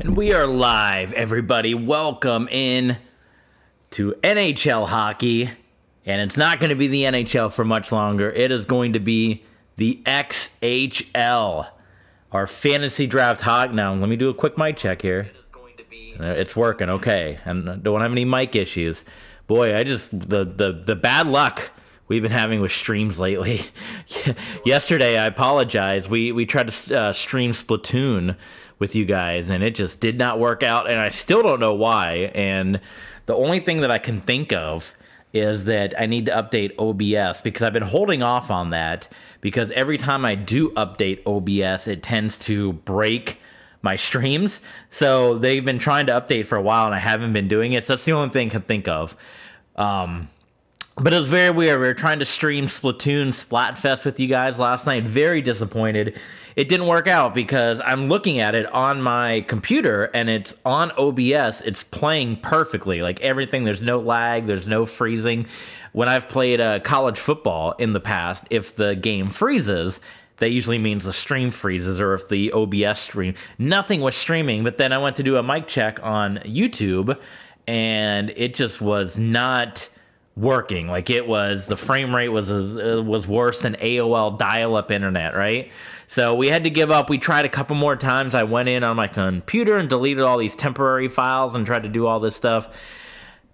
And we are live, everybody. Welcome in to NHL hockey. And it's not going to be the NHL for much longer. It is going to be the XHL, our fantasy draft hockey. Now, let me do a quick mic check here. It's working, okay. And don't have any mic issues. Boy, the bad luck we've been having with streams lately. Yesterday, I apologize. We tried to stream Splatoon with you guys, and it just did not work out, and I still don't know why. And the only thing that I can think of is that I need to update OBS, because I've been holding off on that, because every time I do update OBS, it tends to break my streams. So they've been trying to update for a while, and I haven't been doing it. So that's the only thing I can think of. But it was very weird. We were trying to stream Splatoon Splatfest with you guys last night. Very disappointed. It didn't work out because I'm looking at it on my computer and it's on OBS. It's playing perfectly. Like everything, there's no lag, there's no freezing. When I've played college football in the past, if the game freezes, that usually means the stream freezes, or if the OBS stream. Nothing was streaming, but then I went to do a mic check on YouTube and it just was not working. Like the frame rate was worse than AOL dial-up internet, right? So we had to give up. We tried a couple more times. I went in on my computer and deleted all these temporary files and tried to do all this stuff.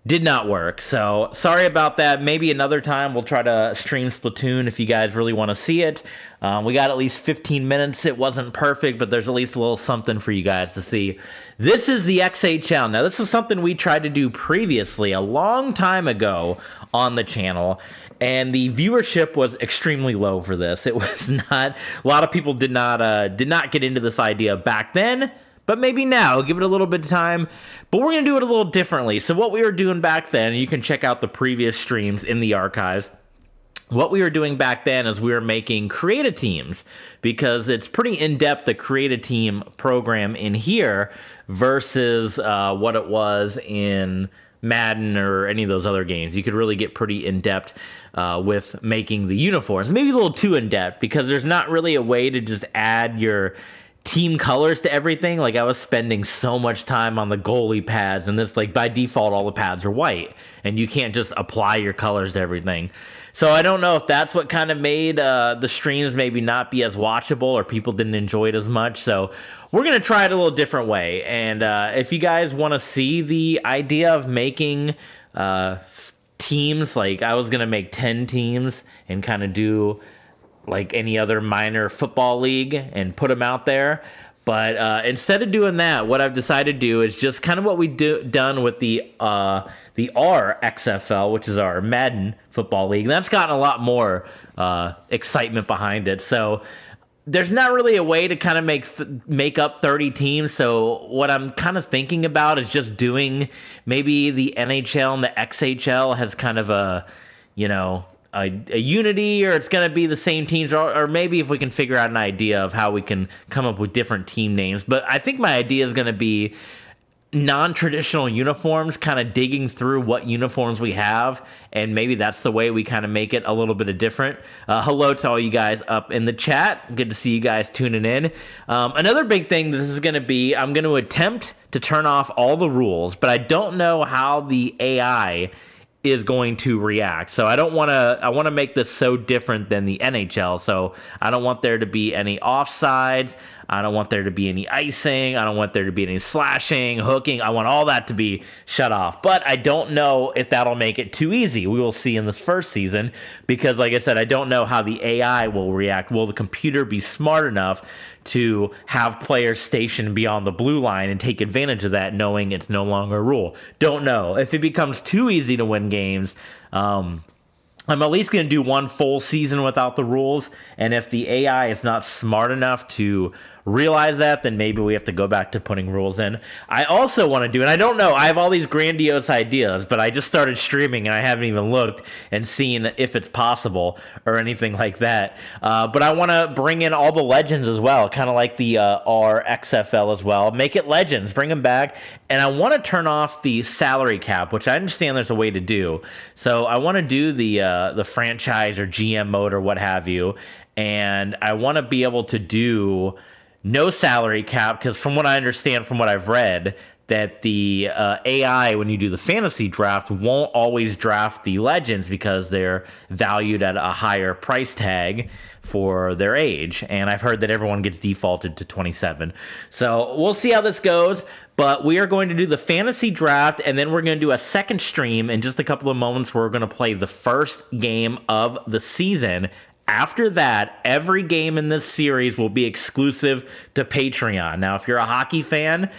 Did not work. So sorry about that. Maybe another time we'll try to stream Splatoon if you guys really want to see it. We got at least 15 minutes. It wasn't perfect, but there's at least a little something for you guys to see. This is the XHL. Now, this is something we tried to do previously a long time ago on the channel, and the viewership was extremely low for this. It was not, a lot of people did not get into this idea back then, but maybe now. Give it a little bit of time, but we're going to do it a little differently. So what we were doing back then, you can check out the previous streams in the archives. What we were doing back then is we were making create-a teams, because it's pretty in-depth, the create-a-team program in here versus what it was in Madden or any of those other games. You could really get pretty in-depth with making the uniforms. Maybe a little too in-depth, because there's not really a way to just add your team colors to everything. Like, I was spending so much time on the goalie pads, and this, like, by default, all the pads are white, and you can't just apply your colors to everything. So I don't know if that's what kind of made the streams maybe not be as watchable, or people didn't enjoy it as much. So we're going to try it a little different way. And if you guys want to see the idea of making teams, like I was going to make 10 teams and kind of do like any other minor football league and put them out there. But instead of doing that, what I've decided to do is just kind of what we done with the XFL, which is our Madden football league. And that's gotten a lot more excitement behind it. So there's not really a way to kind of make up 30 teams. So what I'm kind of thinking about is just doing maybe the NHL and the XHL has kind of a unity, or it's going to be the same teams, or maybe if we can figure out an idea of how we can come up with different team names. But I think my idea is going to be non-traditional uniforms, kind of digging through what uniforms we have, and maybe that's the way we kind of make it a little bit of different. Hello to all you guys up in the chat. Good to see you guys tuning in. Another big thing this is going to be, I'm going to attempt to turn off all the rules, but I don't know how the AI is going to react. So I want to make this so different than the NHL. So I don't want there to be any offsides. I don't want there to be any icing. I don't want there to be any slashing, hooking. I want all that to be shut off. But I don't know if that'll make it too easy. We will see in this first season, because like I said, I don't know how the AI will react. Will the computer be smart enough to have players stationed beyond the blue line and take advantage of that, knowing it's no longer a rule? Don't know. If it becomes too easy to win games, I'm at least going to do one full season without the rules. And if the AI is not smart enough to realize that, then maybe we have to go back to putting rules in. I also want to do, and I don't know, I have all these grandiose ideas, but I just started streaming and I haven't even looked and seen if it's possible or anything like that. But I want to bring in all the legends as well, kind of like the RXFL as well. Make it legends, bring them back. And I want to turn off the salary cap, which I understand there's a way to do. So I want to do the franchise or GM mode or what have you. And I want to be able to do no salary cap, because from what I understand, from what I've read, that the AI, when you do the fantasy draft, won't always draft the legends because they're valued at a higher price tag for their age. And I've heard that everyone gets defaulted to 27. So we'll see how this goes. But we are going to do the fantasy draft, and then we're going to do a second stream in just a couple of moments where we're going to play the first game of the season. After that, every game in this series will be exclusive to Patreon. Now, if you're a hockey fan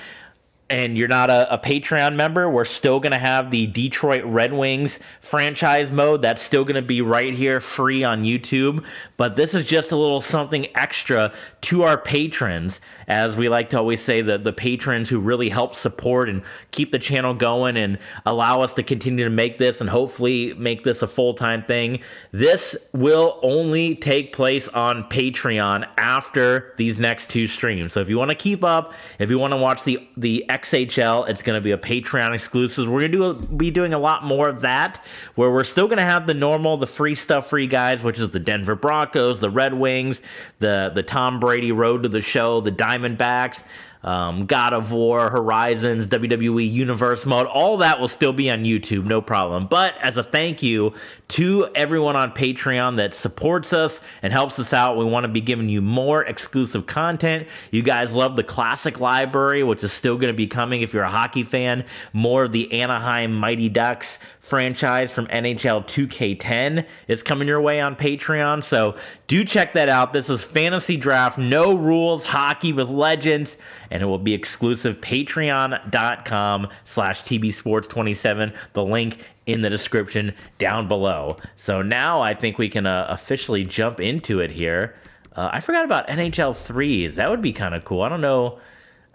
and you're not a Patreon member, we're still going to have the Detroit Red Wings franchise mode. That's still going to be right here free on YouTube. But this is just a little something extra to our patrons. As we like to always say, the patrons who really help support and keep the channel going and allow us to continue to make this and hopefully make this a full-time thing. This will only take place on Patreon after these next two streams. So if you want to keep up, if you want to watch the XHL, it's going to be a Patreon exclusive. We're going to be doing a lot more of that, where we're still going to have the normal, the free stuff for you guys, which is the Denver Broncos, the Red Wings, the Tom Brady Road to the Show, the Diamondbacks, God of War, Horizons, WWE Universe mode. All that will still be on YouTube, no problem. But as a thank you to everyone on Patreon that supports us and helps us out, we want to be giving you more exclusive content. You guys love the classic library, which is still going to be coming if you're a hockey fan. More of the Anaheim Mighty Ducks franchise from NHL 2K10 is coming your way on Patreon. So do check that out. This is Fantasy Draft, no rules, hockey with legends, and it will be exclusive. Patreon.com/TBSports27. The link in the description down below. So now I think we can officially jump into it here. I forgot about NHL 3s. That would be kind of cool. I don't know.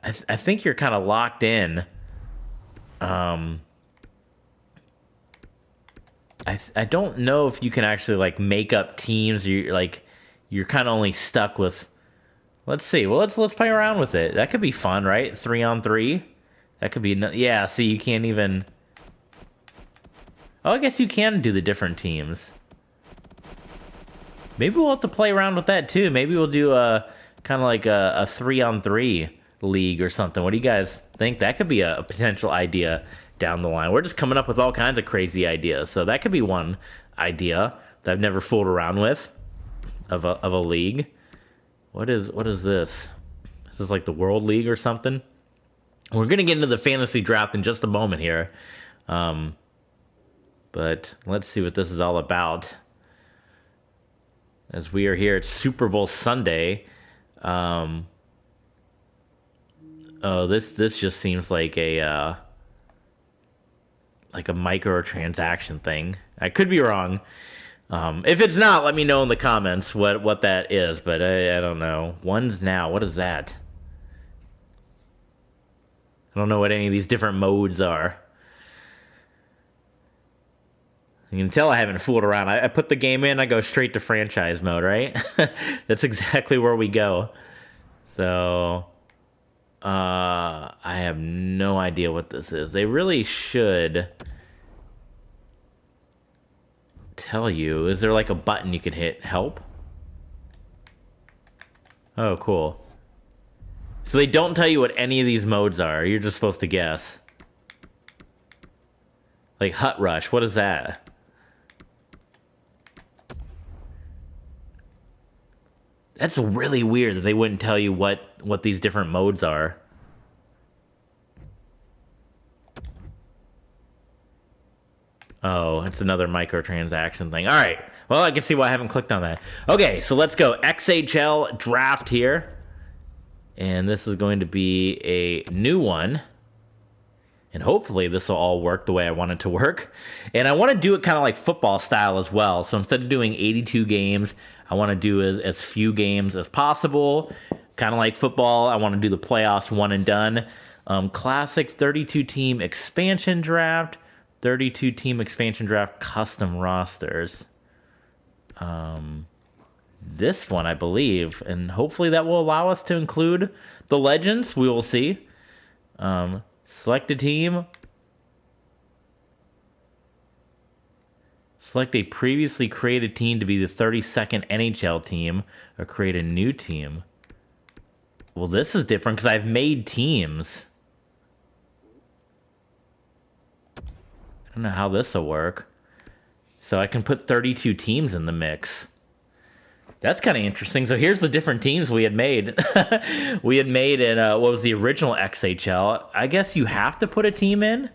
I think you're kind of locked in. I don't know if you can actually like make up teams. You're kind of only stuck with. Let's see. Well, let's play around with it. That could be fun, right? 3-on-3. That could be yeah. See, you can't even. Oh, I guess you can do the different teams. Maybe we'll have to play around with that too. Maybe we'll do a kind of like a 3-on-3 league or something. What do you guys think? That could be a potential idea down the line. We're just coming up with all kinds of crazy ideas. So that could be one idea that I've never fooled around with of a league. What is this? Is this like the World League or something? We're going to get into the fantasy draft in just a moment here. But let's see what this is all about. As we are here at Super Bowl Sunday. Oh, this just seems like a microtransaction thing. I could be wrong. If it's not, let me know in the comments what that is. But I don't know. One's now. What is that? I don't know what any of these different modes are. You can tell I haven't fooled around. I put the game in, I go straight to franchise mode, right? That's exactly where we go. So, I have no idea what this is. They really should tell you. Is there like a button you can hit? Help? Oh, cool. So they don't tell you what any of these modes are. You're just supposed to guess. Like Hut Rush. What is that? That's really weird that they wouldn't tell you what these different modes are. Oh, it's another microtransaction thing. All right. Well, I can see why I haven't clicked on that. Okay, so let's go. XHL draft here. And this is going to be a new one. And hopefully this will all work the way I want it to work. And I want to do it kind of like football style as well. So instead of doing 82 games, I want to do as few games as possible. Kind of like football, I want to do the playoffs one and done. Classic 32-team expansion draft. 32-team expansion draft custom rosters. This one, I believe. And hopefully that will allow us to include the legends. We will see. Select a team. Select a previously created team to be the 32nd NHL team, or create a new team. Well, this is different because I've made teams. I don't know how this will work. So I can put 32 teams in the mix. That's kind of interesting. So here's the different teams we had made. We had made in what was the original XHL. I guess you have to put a team in.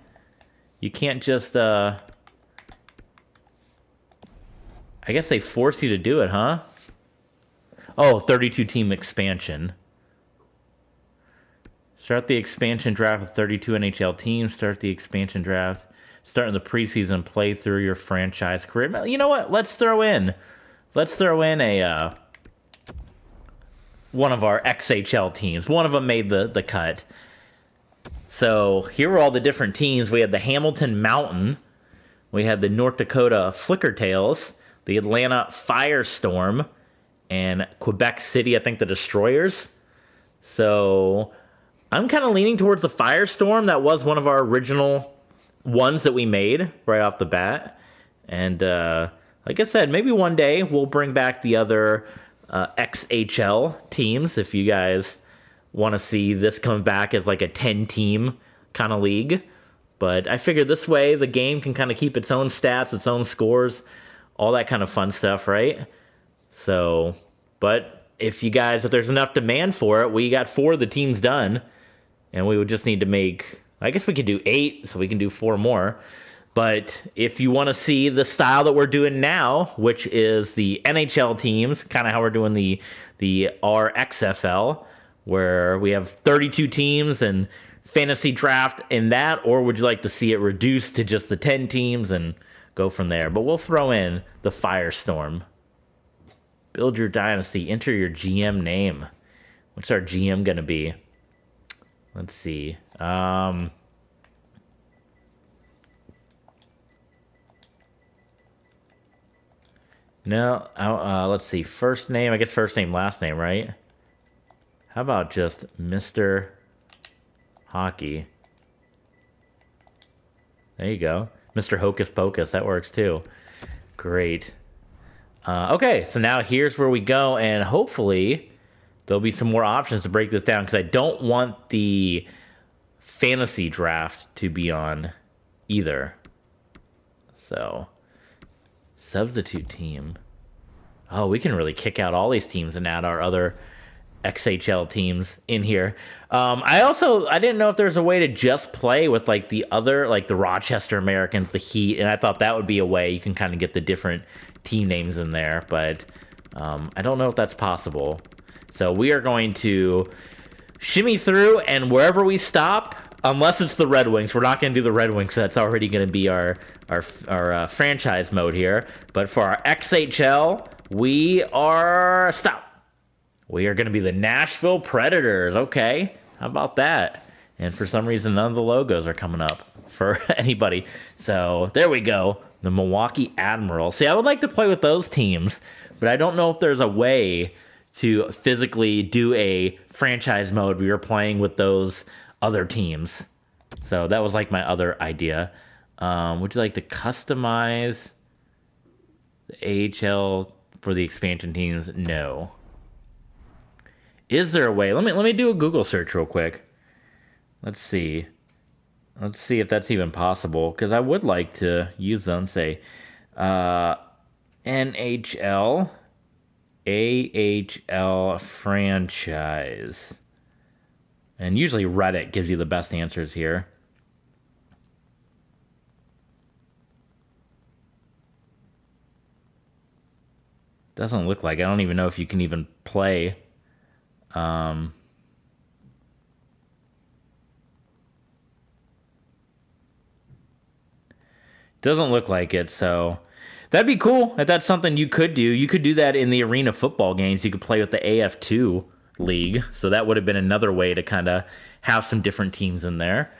You can't just... I guess they force you to do it, huh? Oh, 32 team expansion. Start the expansion draft with 32 NHL teams. Start the expansion draft. Start in the preseason. Play through your franchise career. You know what? Let's throw in a one of our XHL teams. One of them made the cut. So here are all the different teams. We had the Hamilton Mountain. We had the North Dakota Flickertails. The Atlanta Firestorm. And Quebec City, I think the Destroyers. So I'm kind of leaning towards the Firestorm. That was one of our original ones that we made right off the bat. And like I said, maybe one day we'll bring back the other XHL teams if you guys want to see this come back as like a 10-team kind of league. But I figure this way the game can kind of keep its own stats, its own scores, all that kind of fun stuff, right? So, but if there's enough demand for it, we got 4 of the teams done, and we would just need to make, I guess we could do 8, so we can do 4 more. But if you want to see the style that we're doing now, which is the NHL teams, kind of how we're doing the RXFL, where we have 32 teams and fantasy draft in that, or would you like to see it reduced to just the 10 teams and go from there? But we'll throw in the Firestorm. Build your dynasty. Enter your GM name. What's our GM going to be? Let's see. No, let's see. First name, I guess first name, last name, right? How about just Mr. Hockey? There you go. Mr. Hocus Pocus, that works too. Great. Okay, so now here's where we go, and hopefully there'll be some more options to break this down, because I don't want the fantasy draft to be on either. So, substitute team. Oh, we can really kick out all these teams and add our other XHL teams in here. I didn't know if there's a way to just play with like the other, like the Rochester Americans, the Heat, and I thought that would be a way you can kind of get the different team names in there, but I don't know if that's possible. So we are going to shimmy through, and wherever we stop, unless it's the Red Wings, we're not going to do the Red Wings. So that's already going to be our franchise mode here. But for our XHL, we are going to be the Nashville Predators. Okay, how about that? And for some reason, none of the logos are coming up for anybody. So there we go. The Milwaukee Admirals. See, I would like to play with those teams, but I don't know if there's a way to physically do a franchise mode where you're playing with those other teams. So that was like my other idea. Would you like to customize the AHL for the expansion teams? No. Is there a way? Let me do a Google search real quick. Let's see if that's even possible, because I would like to use them. Say NHL AHL franchise, and usually Reddit gives you the best answers here. Doesn't look like. I don't even know if you can even play. Doesn't look like it, so that'd be cool if that's something you could do. You could do that in the arena football games. You could play with the AF2 league, so that would have been another way to kind of have some different teams in there.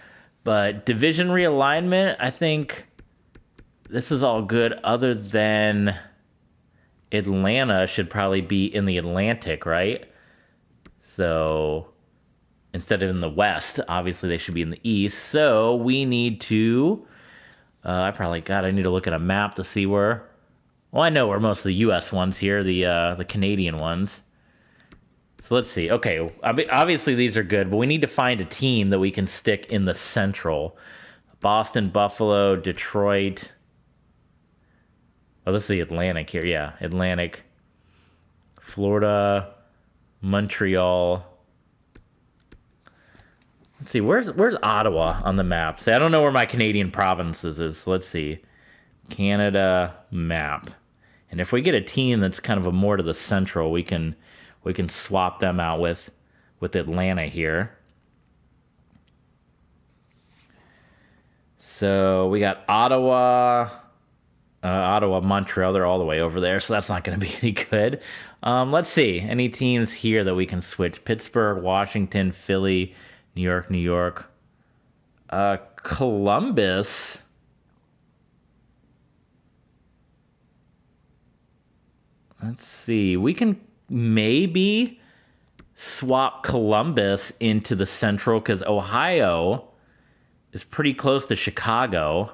But division realignment, I think this is all good, other than Atlanta should probably be in the Atlantic, right? So instead of in the West, obviously they should be in the East. So we need to... I need to look at a map to see where... Well, I know where most of the U.S. ones here, the Canadian ones. So let's see. Okay, obviously these are good, but we need to find a team that we can stick in the Central. Boston, Buffalo, Detroit. Oh, this is the Atlantic here. Yeah, Atlantic. Florida, Montreal. Let's see. Where's Ottawa on the map? See, I don't know where my Canadian provinces is. So let's see. Canada map. And if we get a team that's kind of a more to the Central, we can swap them out with Atlanta here. So we got Ottawa, Montreal. They're all the way over there, so that's not going to be any good. Let's see. Any teams here that we can switch? Pittsburgh, Washington, Philly, New York, New York. Columbus. Let's see. We can maybe swap Columbus into the Central because Ohio is pretty close to Chicago.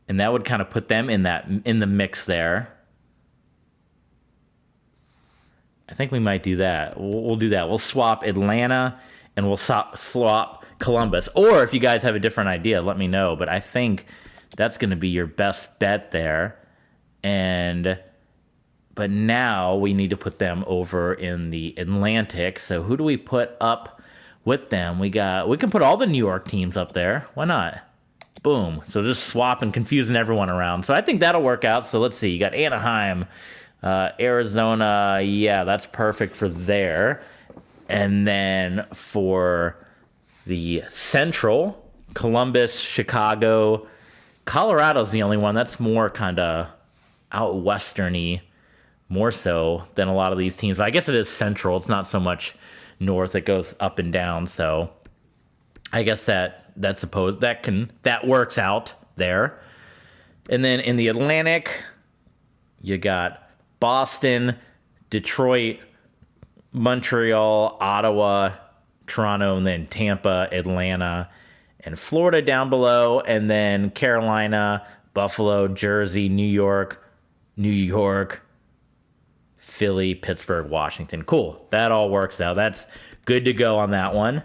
And that would kind of put them in the mix there. I think we might do that. We'll do that. We'll swap Atlanta and we'll swap Columbus. Or if you guys have a different idea, let me know. But I think that's going to be your best bet there. But now we need to put them over in the Atlantic. So who do we put up with them? We can put all the New York teams up there. Why not? Boom. So just swapping, confusing everyone around. So I think that'll work out. So let's see. You got Anaheim, Arizona. Yeah, that's perfect for there. And then for the Central, Columbus, Chicago, Colorado's the only one that's more kind of out westerny, more so than a lot of these teams. But I guess it is Central. It's not so much north. It goes up and down. So I guess that works out there. And then in the Atlantic, you got Boston, Detroit, Montreal, Ottawa, Toronto, and then Tampa, Atlanta, and Florida down below, and then Carolina, Buffalo, Jersey, New York, Philly, Pittsburgh, Washington. Cool. That all works out. That's good to go on that one.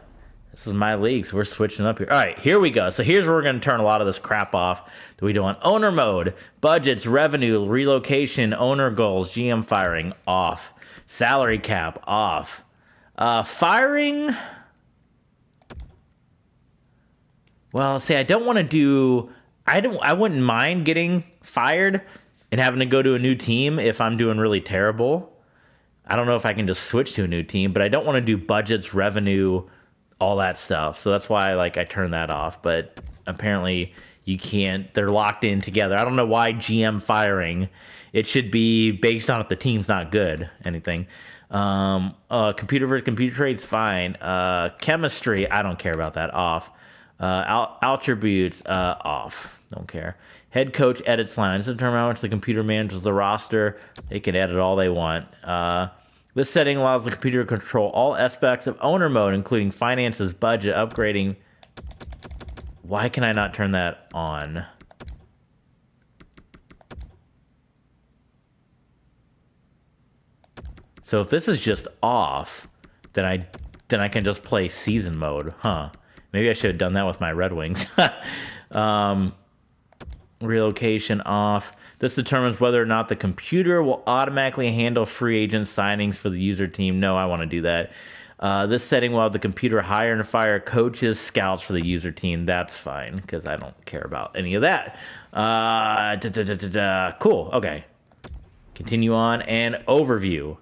This is my league, so we're switching up here. All right, here we go. So here's where we're going to turn a lot of this crap off that we do on owner mode. Budgets, revenue, relocation, owner goals, GM firing, off. Salary cap, off. Firing... Well, see, I don't want to do... I wouldn't mind getting fired and having to go to a new team if I'm doing really terrible. I don't know if I can just switch to a new team, but I don't want to do budgets, revenue, all that stuff. So that's why I turn that off. But apparently you can't. They're locked in together. I don't know why GM firing. It should be based on if the team's not good. Anything. Computer versus computer trades, fine. Chemistry, I don't care about that. Off. Attributes, off. Don't care. Head coach edits lines. This determines how much the computer manages the roster. They can edit all they want. This setting allows the computer to control all aspects of owner mode, including finances, budget, upgrading. Why can I not turn that on? So if this is just off, then I can just play season mode, huh? Maybe I should have done that with my Red Wings. Relocation off. This determines whether or not the computer will automatically handle free agent signings for the user team. No, I want to do that. This setting will have the computer hire and fire coaches, scouts for the user team. That's fine, because I don't care about any of that. Cool, okay. Continue on, and overview.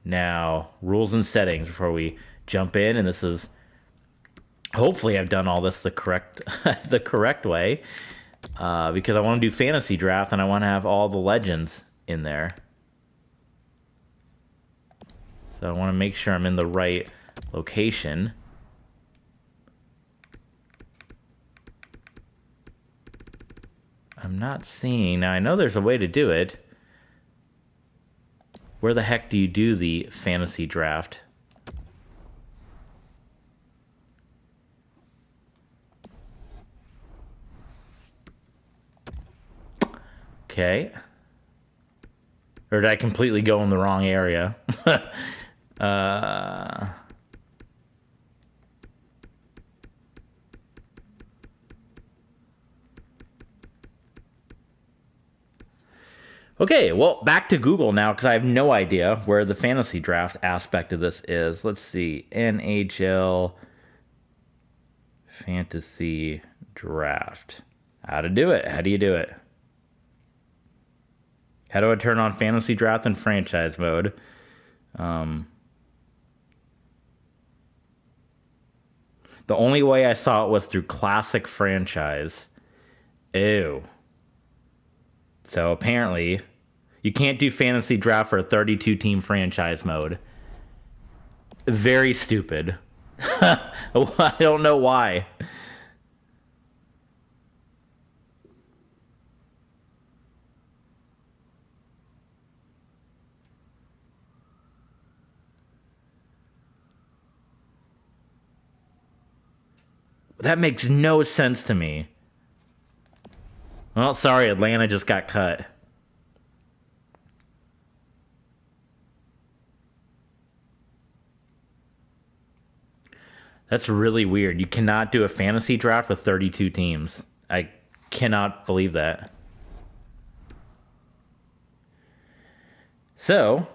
Now, rules and settings before we jump in, and this is... Hopefully I've done all this the correct way, because I want to do fantasy draft and I want to have all the legends in there. So I want to make sure I'm in the right location. I'm not seeing... Now I know there's a way to do it. Where the heck do you do the fantasy draft? Okay. Or did I completely go in the wrong area? uh... Okay, well, back to Google now because I have no idea where the fantasy draft aspect of this is. Let's see. NHL fantasy draft. How to do it? How do you do it? How do I turn on fantasy draft and franchise mode? The only way I saw it was through classic franchise. Ew. So apparently, you can't do fantasy draft for a 32 team franchise mode. Very stupid. I don't know why. That makes no sense to me. Well, sorry, Atlanta just got cut. That's really weird. You cannot do a fantasy draft with 32 teams. I cannot believe that. So,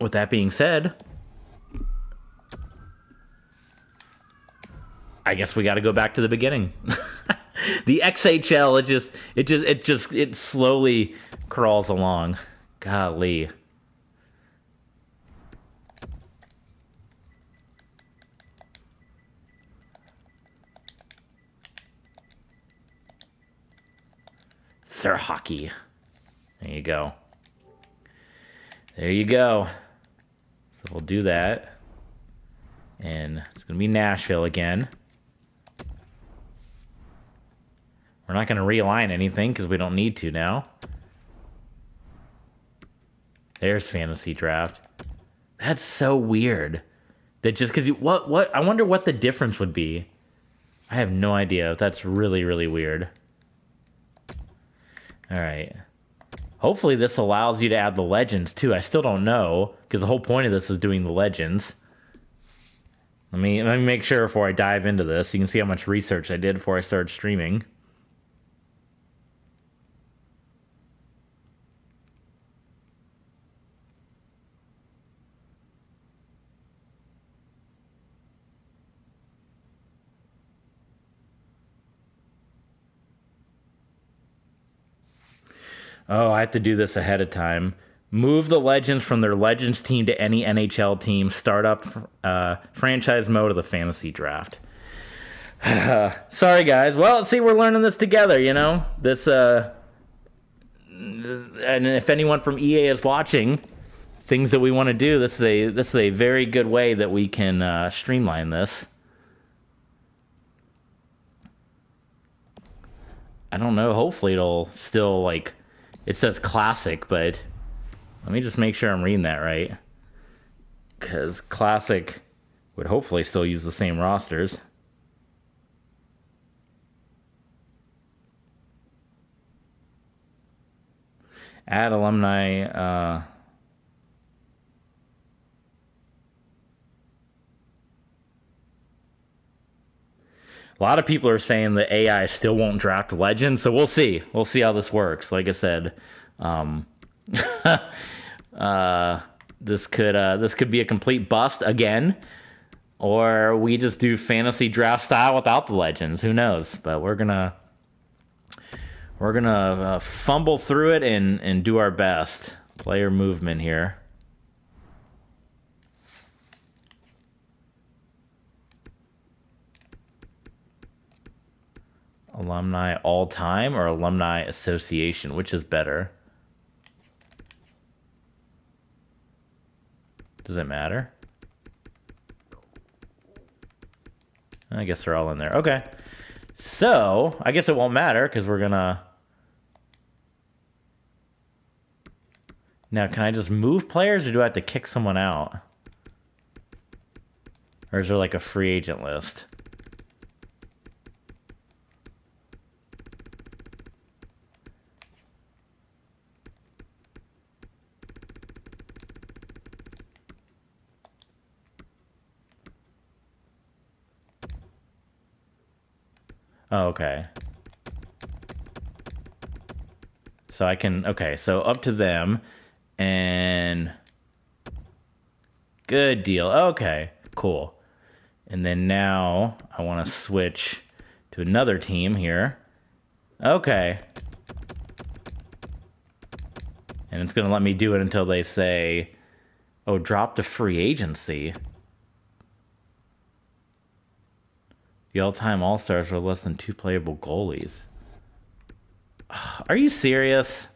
with that being said, I guess we got to go back to the beginning. The XHL, it slowly crawls along. Golly. Sir Hockey. There you go. There you go. So we'll do that. And it's going to be Nashville again. We're not going to realign anything because we don't need to now. There's fantasy draft. That's so weird. That just because you... What? I wonder what the difference would be. I have no idea. That's really, really weird. All right. Hopefully this allows you to add the legends too. I still don't know because the whole point of this is doing the legends. Let me make sure before I dive into this. You can see how much research I did before I started streaming. Oh, I have to do this ahead of time. Move the legends from their legends team to any NHL team. Start up franchise mode of the fantasy draft. Sorry, guys. Well, see, we're learning this together, you know? This, and if anyone from EA is watching, things that we want to do, this is a very good way that we can streamline this. I don't know. Hopefully it'll still, like... It says classic, but let me just make sure I'm reading that right. Because classic would hopefully still use the same rosters. Add alumni. A lot of people are saying the AI still won't draft legends, so we'll see. We'll see how this works. Like I said, this could be a complete bust again, or we just do fantasy draft style without the legends. Who knows? But we're gonna fumble through it and do our best. Player movement here. Alumni all-time or alumni association? Which is better? Does it matter? I guess they're all in there. Okay. So, I guess it won't matter because we're gonna... Now, can I just move players or do I have to kick someone out? Or is there like a free agent list? Oh, okay. So I can, okay, so up to them, and good deal. Okay, cool. And then now I want to switch to another team here. Okay. And it's going to let me do it until they say, oh, drop to free agency. The all-time All-Stars are less than 2 playable goalies. Are you serious?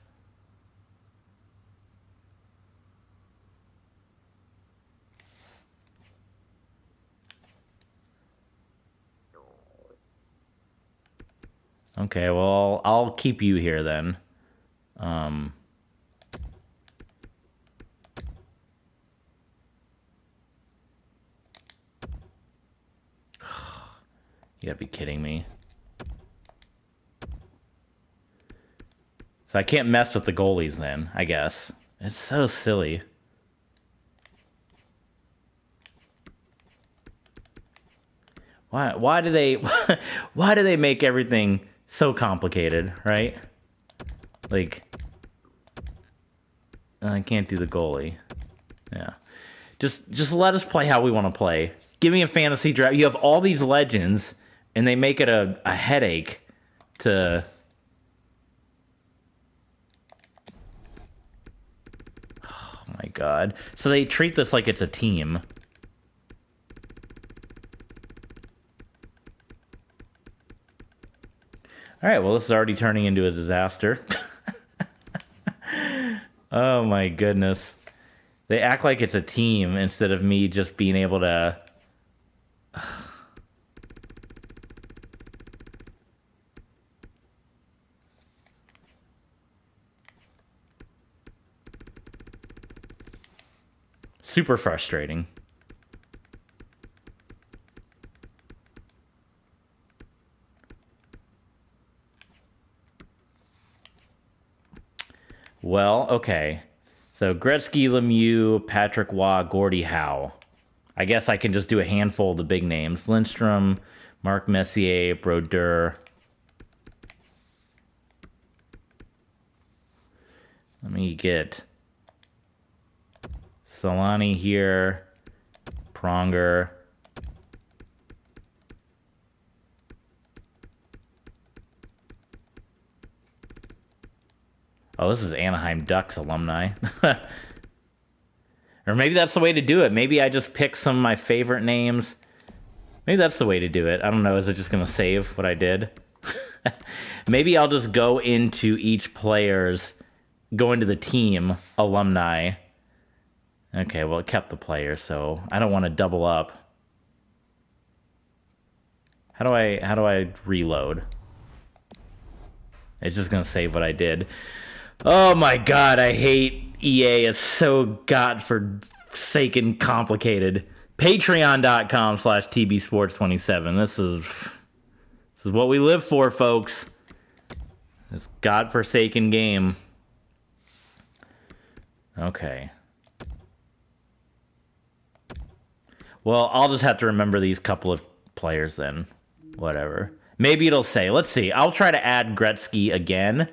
Okay, well, I'll keep you here then. You gotta be kidding me. So I can't mess with the goalies then, I guess. It's so silly. Why do they why do they make everything so complicated, right? Like I can't do the goalie. Yeah. Just let us play how we want to play. Give me a fantasy draft. You have all these legends and they make it a headache to oh my god. So they treat this like it's a team. All right, well, this is already turning into a disaster. Oh my goodness. They act like it's a team instead of me just being able to... Super frustrating. Well, okay. So Gretzky, Lemieux, Patrick Waugh, Gordie Howe. I guess I can just do a handful of the big names. Lindstrom, Mark Messier, Brodeur. Let me get Solani here. Pronger. Oh, this is Anaheim Ducks alumni. Or maybe that's the way to do it. Maybe I just pick some of my favorite names. Maybe that's the way to do it. I don't know. Is it just going to save what I did? Maybe I'll just go into each player's, go into the team alumni. Okay, well, it kept the player, so I don't want to double up. How do I reload? It's just going to save what I did. Oh my god, I hate EA. It's so godforsaken complicated. Patreon.com/TBSports27. This is what we live for, folks. This godforsaken game. Okay. Well, I'll just have to remember these couple of players then. Whatever. Maybe it'll say. Let's see. I'll try to add Gretzky again.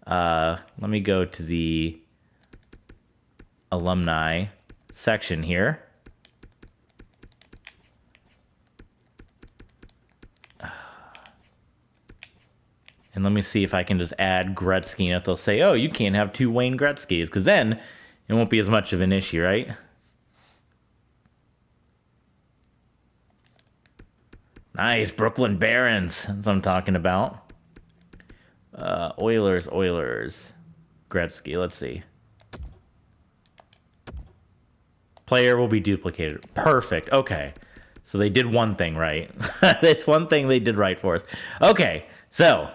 Let me go to the alumni section here. And let me see if I can just add Gretzky, and if they'll say, oh, you can't have 2 Wayne Gretzkys, because then it won't be as much of an issue, right? Nice, Brooklyn Barons. That's what I'm talking about. Oilers. Gretzky, let's see. Player will be duplicated. Perfect, okay. So they did one thing right. That's one thing they did right for us. Okay, so...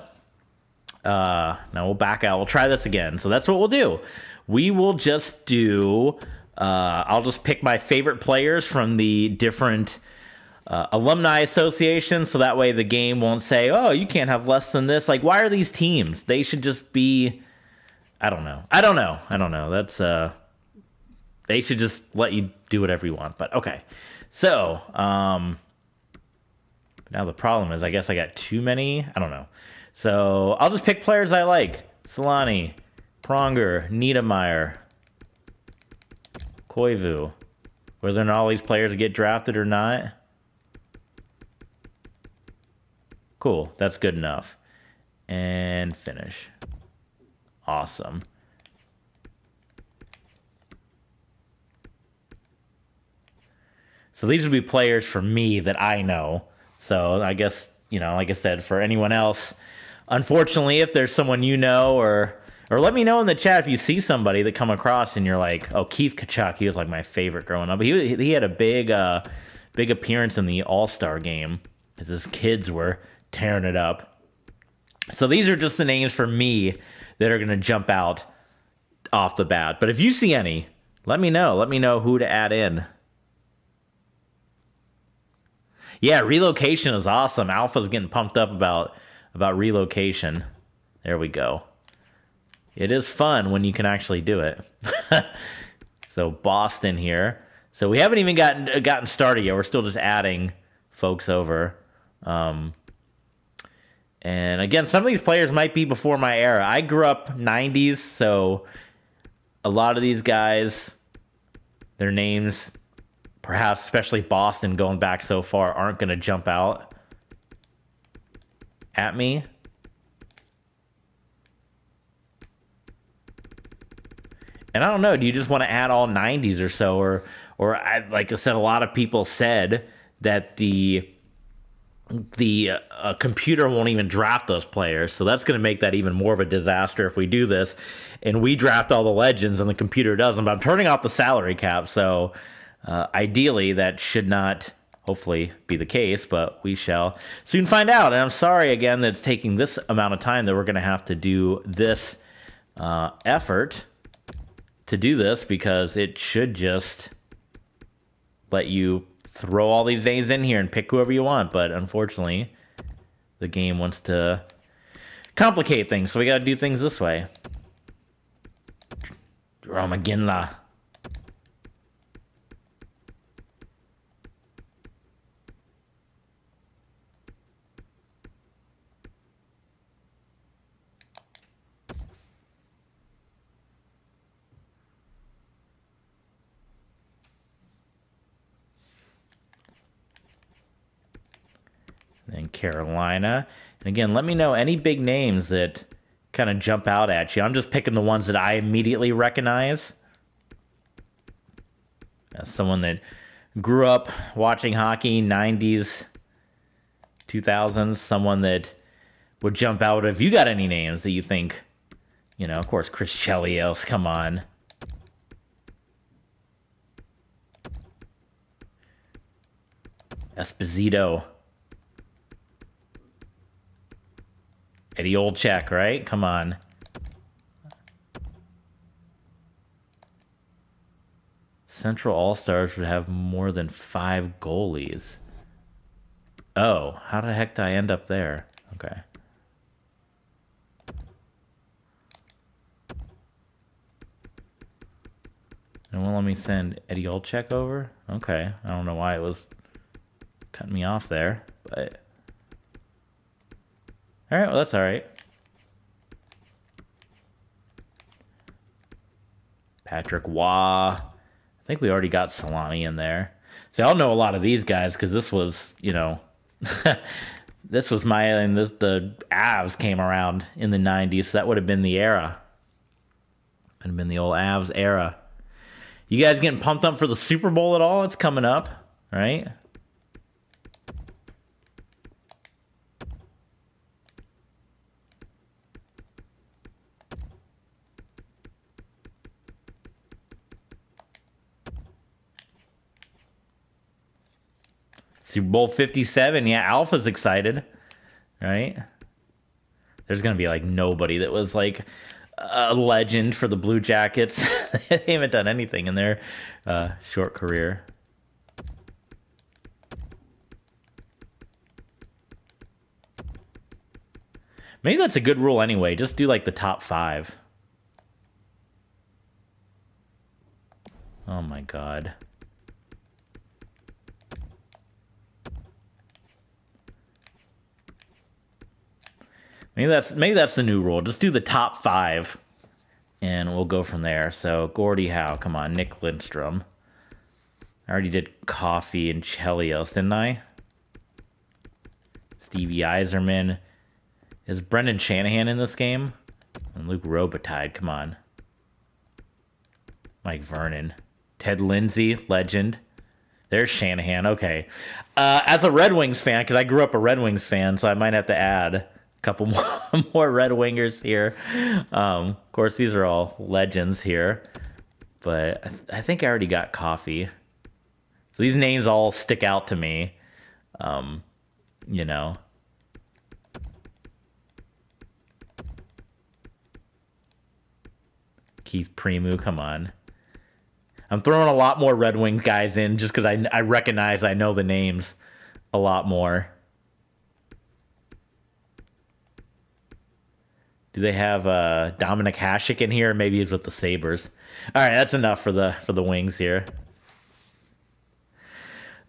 now we'll back out. We'll try this again. So that's what we'll do. We will just do... I'll just pick my favorite players from the different... alumni associations, so that way the game won't say, oh, you can't have less than this. Like, why are these teams? They should just be... I don't know. That's they should just let you do whatever you want. But okay. So, Now the problem is, I guess I got too many. I don't know. So I'll just pick players I like. Solani, Pronger, Niedermeyer, Koivu. Whether or not all these players get drafted or not. Cool. That's good enough. And finish. Awesome. So these would be players for me that I know. So I guess, like I said, for anyone else, unfortunately, if there's someone you know, or let me know in the chat if you see somebody that come across and you're like, oh, Keith Kachuk, he was like my favorite growing up. He had a big appearance in the All-Star game as his kids were tearing it up. So these are just the names for me that are going to jump out off the bat. But if you see any, let me know. Let me know who to add in. Yeah, relocation is awesome. Alpha's getting pumped up about relocation. There we go. It is fun when you can actually do it. So Boston here. So we haven't even gotten started yet. We're still just adding folks over. And again, some of these players might be before my era. I grew up 90s, so a lot of these guys, their names, perhaps especially Boston going back so far, aren't going to jump out at me. And I don't know, do you just want to add all 90s or so? Or like I said, a lot of people said that the computer won't even draft those players. So that's going to make that even more of a disaster if we do this and we draft all the legends and the computer doesn't. But I'm turning off the salary cap, so ideally, that should not, hopefully, be the case, but we shall soon find out. And I'm sorry, again, that it's taking this amount of time that we're going to have to do this effort to do this, because it should just let you throw all these names in here and pick whoever you want. But unfortunately, the game wants to complicate things, so we got to do things this way. Ramaginla. And Carolina. And again, let me know any big names that kind of jump out at you. I'm just picking the ones that I immediately recognize. As someone that grew up watching hockey, 90s, 2000s, someone that would jump out. If you got any names that you think, of course, Chris Chelios, come on. Esposito. Eddie Olczyk, right? Come on. Central All-Stars would have more than 5 goalies. Oh, how the heck did I end up there? Okay. And won't let me send Eddie Olczyk over? Okay. I don't know why it was cutting me off there, but... All right, well, that's all right. Patrick Waugh. I think we already got Solani in there. See, I'll know a lot of these guys because this was, this was the Avs came around in the 90s, so that would have been the era. Would have been the old Avs era. You guys getting pumped up for the Super Bowl at all? It's coming up, right? Super Bowl 57, yeah, Alpha's excited, right? There's going to be, nobody that was, a legend for the Blue Jackets. They haven't done anything in their short career. Maybe that's a good rule anyway. Just do, the top 5. Oh, my God. Maybe that's the new rule. Just do the top 5, and we'll go from there. So Gordie Howe, come on, Nick Lindstrom. I already did Coffee and Chelios, didn't I? Stevie Yzerman. Is Brendan Shanahan in this game? And Luke Robitaille, come on. Mike Vernon. Ted Lindsay, legend. There's Shanahan, okay. As a Red Wings fan, because I grew up a Red Wings fan, so I might have to add a couple more Red Wingers here. Of course, these are all legends here. But I think I already got Coffee. So these names all stick out to me. You know. Keith Primu, come on. I'm throwing a lot more Red Wings guys in just because I recognize, I know the names a lot more. Do they have Dominic Hasek in here? Maybe he's with the Sabres. All right, that's enough for the Wings here.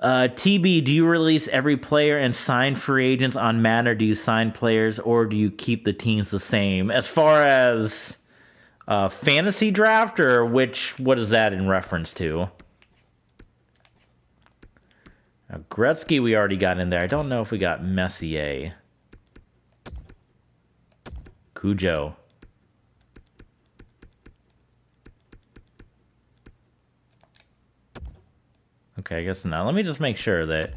TB, do you release every player and sign free agents on Madden, or do you sign players, or do you keep the teams the same? As far as fantasy draft, or what is that in reference to? Now, Gretzky we already got in there. I don't know if we got Messier. Cujo. Okay, I guess not. Let me just make sure that,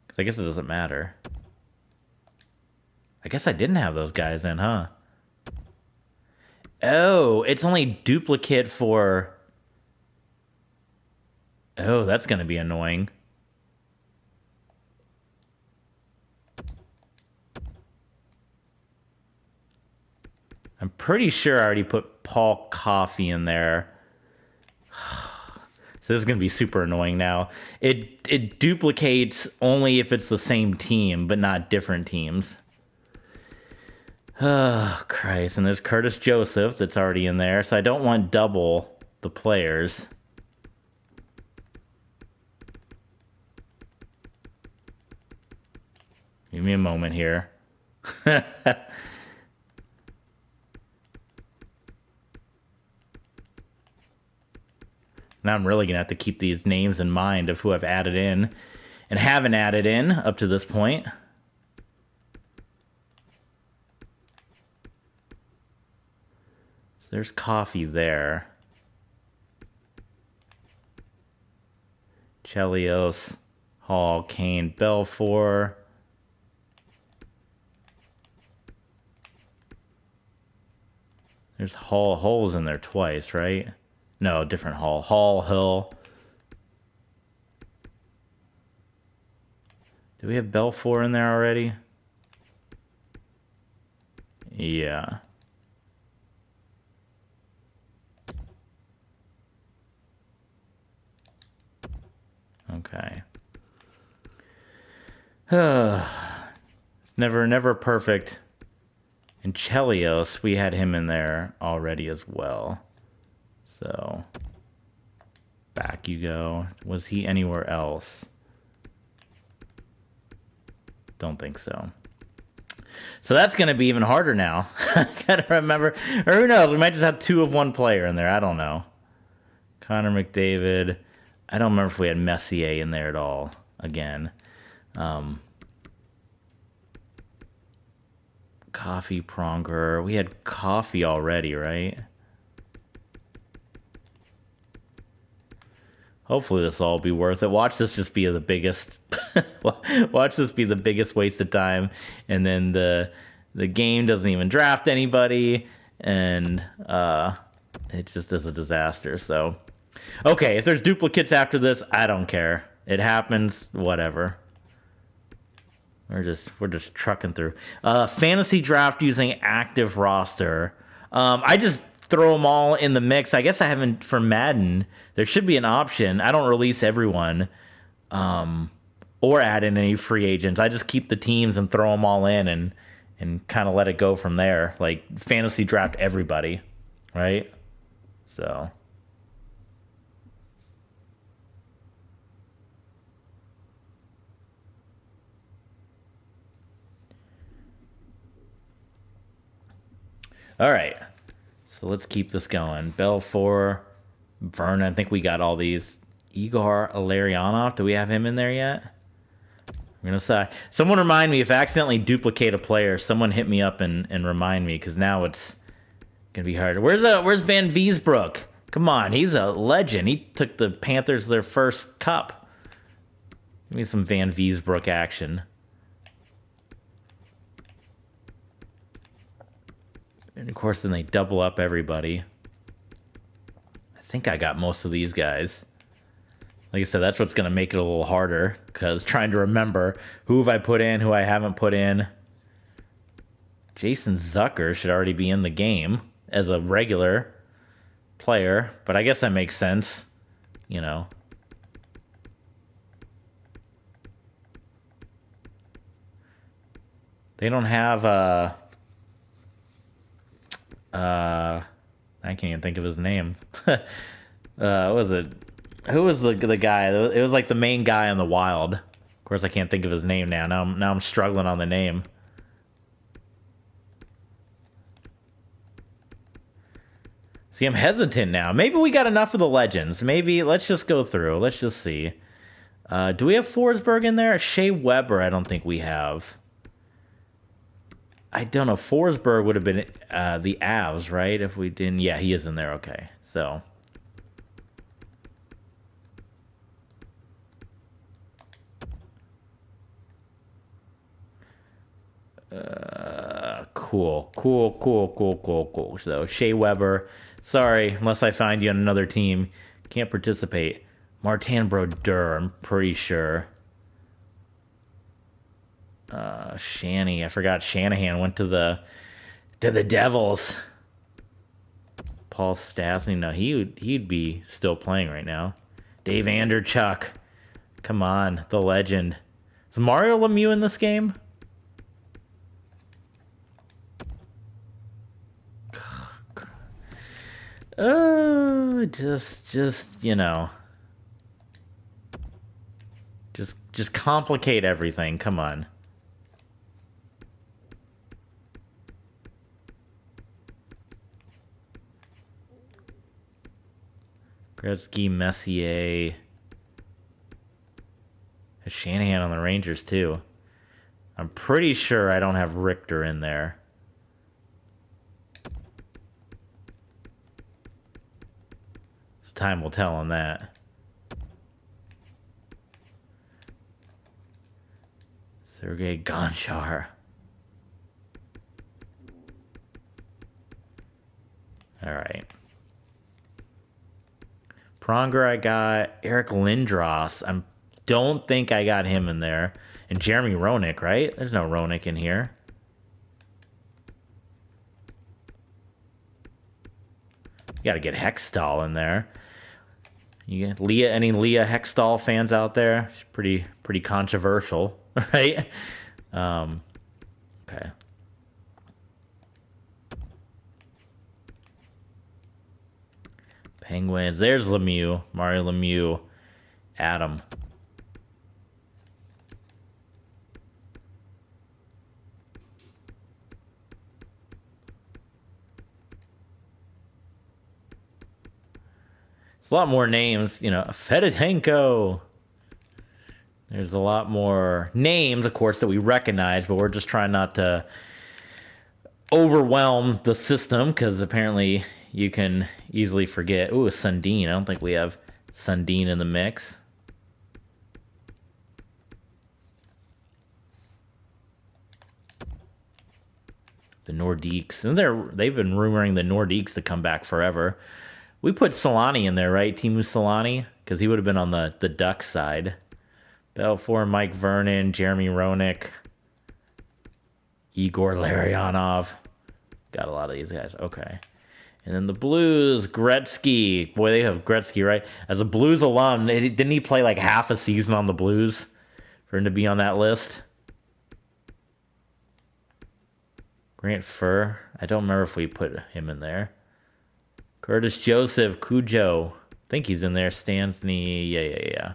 because I guess it doesn't matter. I guess I didn't have those guys in, huh? Oh, it's only duplicate for... Oh, that's going to be annoying. I'm pretty sure I already put Paul Coffey in there. So this is going to be super annoying now. It duplicates only if it's the same team, but not different teams. Oh, Christ. And there's Curtis Joseph that's already in there, so I don't want double the players. Give me a moment here. Now I'm really going to have to keep these names in mind of who I've added in and haven't added in up to this point. So there's Coffee there. Chelios, Hall, Kane, Belfour. There's Hall's in there twice, right? No, different Hall. Hill. Do we have Belfour in there already? Yeah. Okay. It's never perfect. And Chelios, we had him in there already as well. So, back you go. Was he anywhere else? Don't think so. So that's going to be even harder now. I got to remember. Or who knows? We might just have 2 of one player in there. I don't know. Connor McDavid. I don't remember if we had Messier in there at all. Again. Coffee Pronger. We had Coffee already, right? Hopefully this will all be worth it. Watch this just be the biggest watch this be the biggest waste of time, and then the game doesn't even draft anybody, and it just is a disaster. So okay, if there's duplicates after this, I don't care. It happens, whatever. We're just trucking through. Fantasy draft using active roster. I just throw them all in the mix. I guess I haven't for Madden. There should be an option. I don't release everyone, or add in any free agents. I just keep the teams and throw them all in and kind of let it go from there. Like fantasy draft everybody, right? So. All right. So let's keep this going. Belfour, Vernon. I think we got all these. Igor Illarionov. Do we have him in there yet? I'm gonna say. Someone remind me if I accidentally duplicate a player. Someone hit me up and remind me because now it's gonna be hard. Where's Van Viesbroek? Come on, he's a legend. He took the Panthers to their first cup. Give me some Van Viesbroek action. And of course, then they double up everybody. I think I got most of these guys. Like I said, that's what's going to make it a little harder, because trying to remember who have I put in, who I haven't put in. Jason Zucker should already be in the game as a regular player, but I guess that makes sense, you know. They don't have I can't even think of his name. What was it? Who was the guy? It was like the main guy on the Wild. Of course, I can't think of his name now. Now I'm struggling on the name. See, I'm hesitant now. Maybe we got enough of the legends. Maybe let's just go through. Let's just see. Do we have Forsberg in there? Shea Weber, I don't think we have. I don't know. Forsberg would have been the Avs, right? If we didn't. Yeah, he is in there. Okay. So. Cool. So, Shea Weber. Sorry, unless I find you on another team. Can't participate. Martin Brodeur, I'm pretty sure. Shanny. I forgot Shanahan went to the Devils. Paul Stastny. No, he'd be still playing right now. Dave Anderchuk. Come on, the legend. Is Mario Lemieux in this game? Just you know, just complicate everything. Come on. Gretzky, Messier. Has Shanahan on the Rangers too. I'm pretty sure I don't have Richter in there. Time will tell on that. Sergei Gonchar. All right. Pronger, I got Eric Lindros. I don't think I got him in there. And Jeremy Roenick, right? There's no Roenick in here. You got to get Hextall in there. You get any Leah Hextall fans out there? She's pretty controversial, right? Okay. Penguins. There's Lemieux, Mario Lemieux, Adam. It's a lot more names, you know, Fedotenko. There's a lot more names, of course, that we recognize, but we're just trying not to overwhelm the system because apparently you can easily forget. Ooh, Sundin. I don't think we have Sundin in the mix. The Nordiques. And they've been rumoring the Nordiques to come back forever. We put Solani in there, right? Timu Solani? Because he would have been on the Ducks side. Belfour, Mike Vernon, Jeremy Roenick, Igor Larionov. Got a lot of these guys. Okay. And then the Blues, Gretzky. Boy, they have Gretzky, right? As a Blues alum, didn't he play like half a season on the Blues for him to be on that list? Grant Furr. I don't remember if we put him in there. Curtis Joseph, Cujo. I think he's in there. Stansny. Yeah.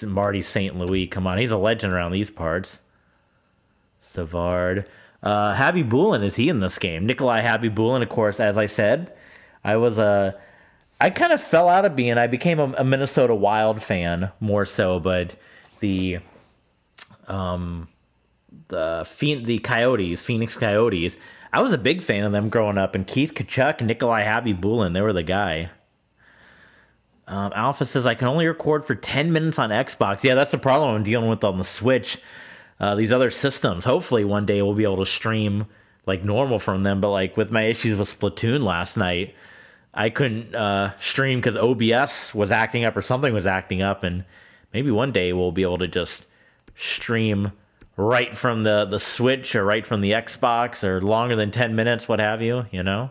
Marty St. Louis. Come on. He's a legend around these parts. Savard. Habibulin, is he in this game? Nikolai Habibulin, of course, as I said, I was I kind of fell out of being. I became a Minnesota Wild fan more so, but the the Coyotes, Phoenix Coyotes, I was a big fan of them growing up. And Keith Kachuk and Nikolai Habibulin, they were the guy. Alpha says I can only record for 10 minutes on Xbox. Yeah, that's the problem I'm dealing with on the Switch. These other systems. Hopefully one day we'll be able to stream like normal from them. But like with my issues with Splatoon last night, I couldn't stream because OBS was acting up or something was acting up. And maybe one day we'll be able to just stream right from the Switch or right from the Xbox or longer than 10 minutes, what have you, you know?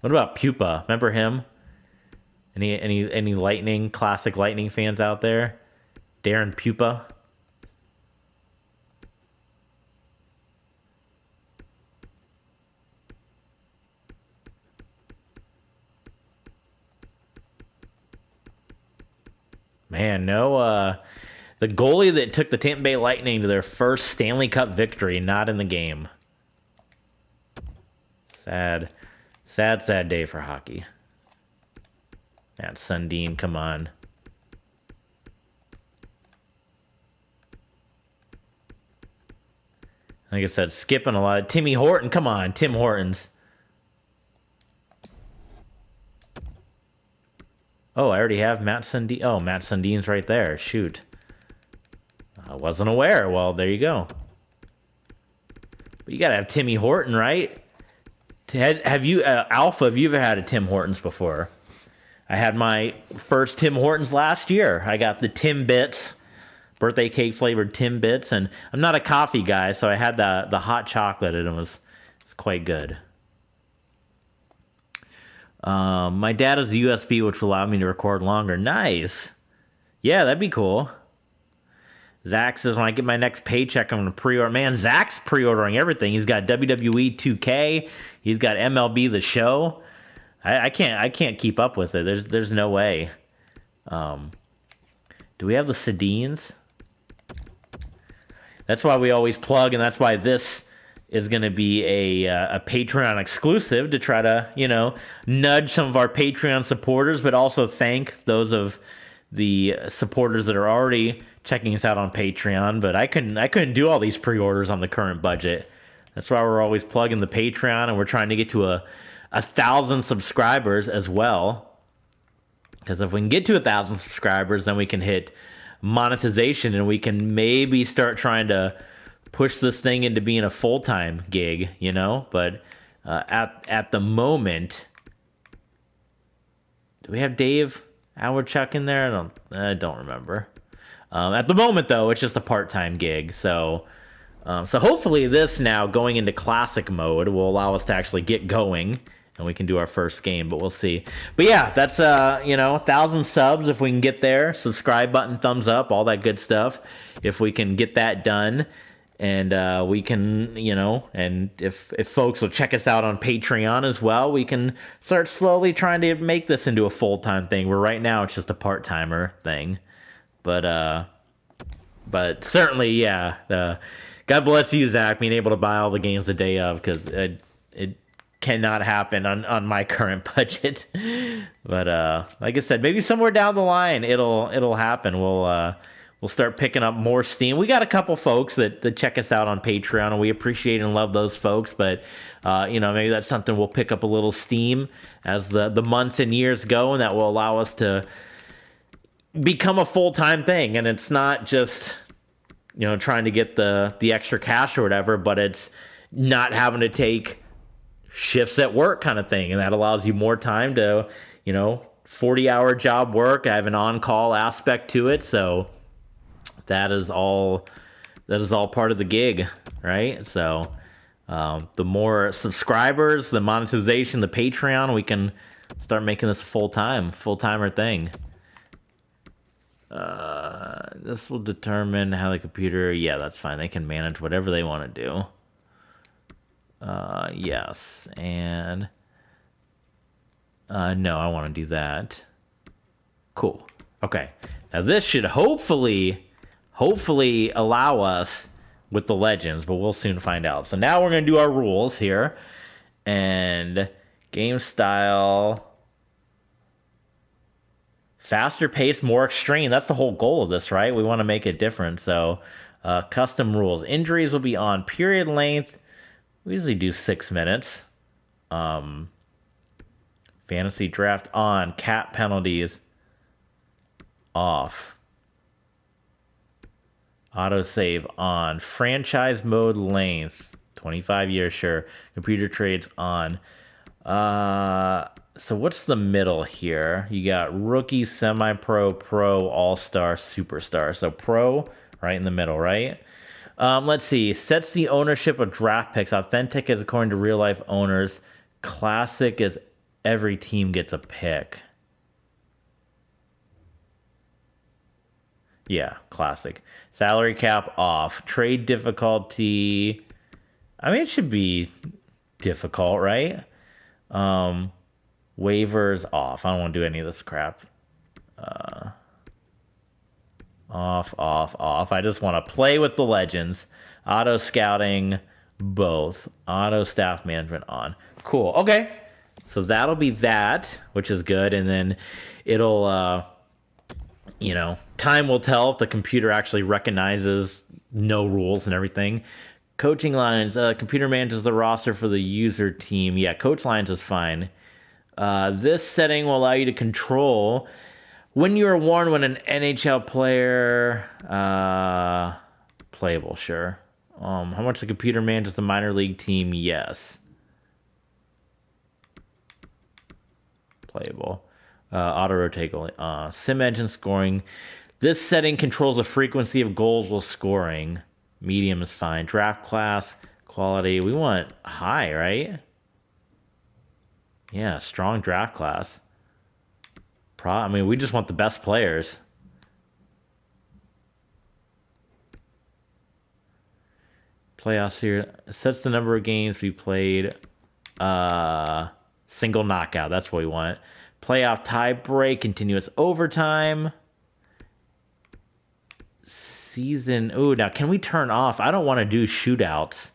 What about Pupa? Remember him? Any Lightning, classic Lightning fans out there? Darren Pupa? Man, no, the goalie that took the Tampa Bay Lightning to their first Stanley Cup victory, not in the game. Sad. Sad day for hockey. Matt Sundin, come on. Like I said, skipping a lot. Timmy Horton, come on, Tim Hortons. Oh, I already have Matt Sundin. Oh, Matt Sundin's right there. Shoot. I wasn't aware. Well, there you go. But you gotta have Timmy Horton, right? Have you, Alpha, have you ever had a Tim Hortons before? I had my first Tim Hortons last year. I got the Tim Bits, birthday cake flavored Tim Bits, and I'm not a coffee guy, so I had the hot chocolate, and it was quite good. My dad has a USB, which will allow me to record longer. Nice. Yeah, that'd be cool. Zach says, when I get my next paycheck, I'm going to pre-order. Man, Zach's pre-ordering everything. He's got WWE 2K. He's got MLB The Show. I can't keep up with it. There's no way. Do we have the Sedines? That's why we always plug, and that's why this is going to be a Patreon exclusive to try to, nudge some of our Patreon supporters, but also thank those of the supporters that are already checking us out on Patreon. But I couldn't do all these pre-orders on the current budget. That's why we're always plugging the Patreon, and we're trying to get to a 1,000 subscribers as well. Because if we can get to 1,000 subscribers, then we can hit monetization, and we can maybe start trying to push this thing into being a full-time gig, But at the moment, do we have Dave Howard-Chuck in there? I don't remember. At the moment, though, it's just a part-time gig. So hopefully this now going into classic mode will allow us to actually get going, and we can do our first game, but we'll see. But yeah, that's 1,000 subs if we can get there. Subscribe button, thumbs up, all that good stuff. If we can get that done, and we can, and if folks will check us out on Patreon as well, we can start slowly trying to make this into a full-time thing. Where right now it's just a part-timer thing. But certainly, yeah. God bless you, Zach, being able to buy all the games the day of, because it cannot happen on my current budget. But like I said, maybe somewhere down the line it'll happen. We'll start picking up more steam. We got a couple folks that check us out on Patreon, and we appreciate and love those folks. But maybe that's something we'll pick up a little steam as the months and years go, and that will allow us to become a full-time thing. And it's not just trying to get the extra cash or whatever, but it's not having to take shifts at work kind of thing, and that allows you more time to 40-hour job work. I have an on-call aspect to it, so that is all part of the gig, right? So the more subscribers, the monetization, the Patreon, we can start making this a full-timer thing. This will determine how the computer, yeah, that's fine. They can manage whatever they want to do. Yes, and no, I want to do that. Cool. Okay. Now this should hopefully allow us with the legends, but we'll soon find out. So now we're going to do our rules here. And game style, faster pace, more extreme. That's the whole goal of this, right? We want to make it different. So custom rules. Injuries will be on. Period length, we usually do 6 minutes. Fantasy draft on. Cap penalties off. Autosave on. Franchise mode length 25 years, sure. Computer trades on. So what's the middle here? You got rookie, semi-pro, pro, all-star, superstar. So pro right in the middle, right? Let's see. Sets the ownership of draft picks. Authentic is according to real life owners. Classic is every team gets a pick. Yeah, classic. Salary cap off. Trade difficulty. I mean, it should be difficult, right? Waivers off. I don't want to do any of this crap. Off. I just want to play with the legends. Auto scouting, both. Auto staff management on. Cool. Okay. So that'll be that, which is good. And then it'll, time will tell if the computer actually recognizes no rules and everything. Coaching lines. Computer manages the roster for the user team. Yeah, coach lines is fine. This setting will allow you to control when you are warned when an NHL player playable, sure. How much the computer manages the minor league team? Yes. Playable. Auto rotate. Sim engine scoring. This setting controls the frequency of goals while scoring. Medium is fine. Draft class, quality. We want high, right? Yeah, strong draft class. We just want the best players. Playoffs here. Sets the number of games we played. Single knockout. That's what we want. Playoff tie break. Continuous overtime. Season. Ooh, now can we turn off? I don't want to do shootouts.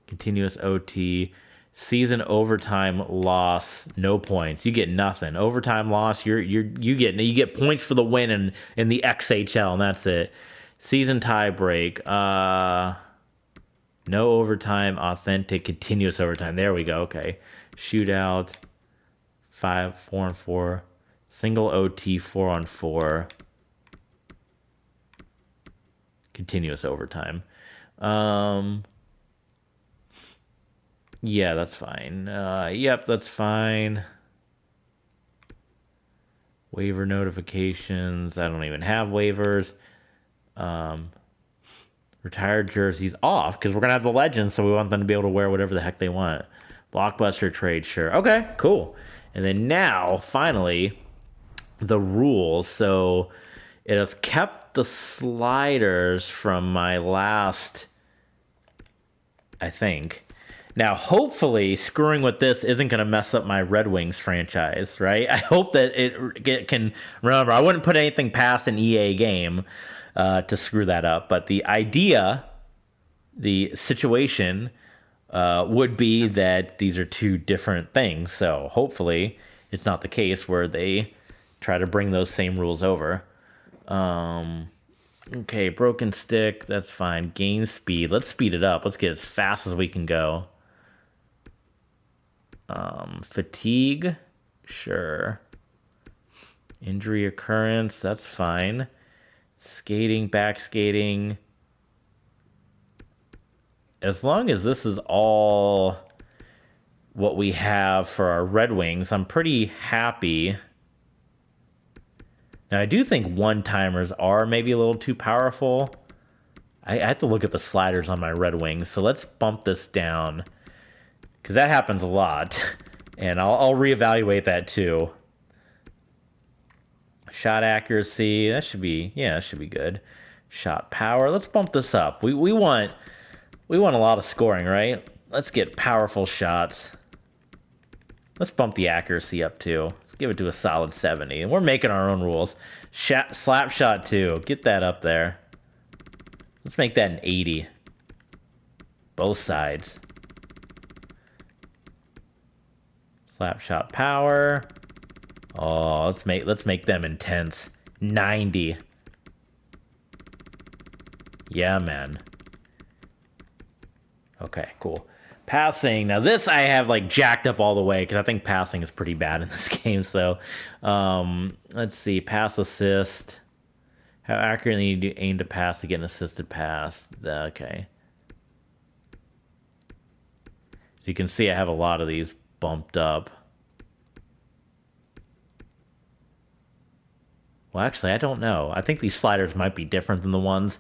Continuous OT. Season overtime loss, no points. You get nothing. Overtime loss, you get points for the win in the XHL, and that's it. Season tie break. No overtime, authentic, continuous overtime. There we go. Okay. Shootout. 4-on-4. Single OT 4-on-4. Continuous overtime. Yeah, that's fine. Yep, that's fine. Waiver notifications. I don't even have waivers. Retired jerseys off because we're going to have the legends, so we want them to be able to wear whatever the heck they want. Blockbuster trade, sure. Okay, cool. And then now, finally, the rules. So it has kept the sliders from my last, I think. Now, hopefully, screwing with this isn't going to mess up my Red Wings franchise, right? I hope that it can remember. I wouldn't put anything past an EA game to screw that up. But the idea, the situation would be that these are two different things. So hopefully it's not the case where they try to bring those same rules over. Okay, broken stick, that's fine. Gain speed. Let's speed it up. Let's get as fast as we can go. Fatigue, sure. Injury occurrence, that's fine. Skating, back skating. As long as this is all what we have for our Red Wings, I'm pretty happy. Now, I do think one-timers are maybe a little too powerful. I have to look at the sliders on my Red Wings, so let's bump this down. Because that happens a lot. And I'll reevaluate that too. Shot accuracy, that should be good. Shot power, let's bump this up. We want a lot of scoring, right? Let's get powerful shots. Let's bump the accuracy up too. Let's give it to a solid 70. And we're making our own rules. Slap shot too. Get that up there. Let's make that an 80. Both sides. Slap shot power. Oh, let's make them intense. 90. Yeah, man. Okay, cool. Passing. Now this I have like jacked up all the way because I think passing is pretty bad in this game. So, let's see. Pass assist. How accurately do you aim to pass to get an assisted pass? Okay. So you can see I have a lot of these bumped up. Well, actually, I don't know. I think these sliders might be different than the ones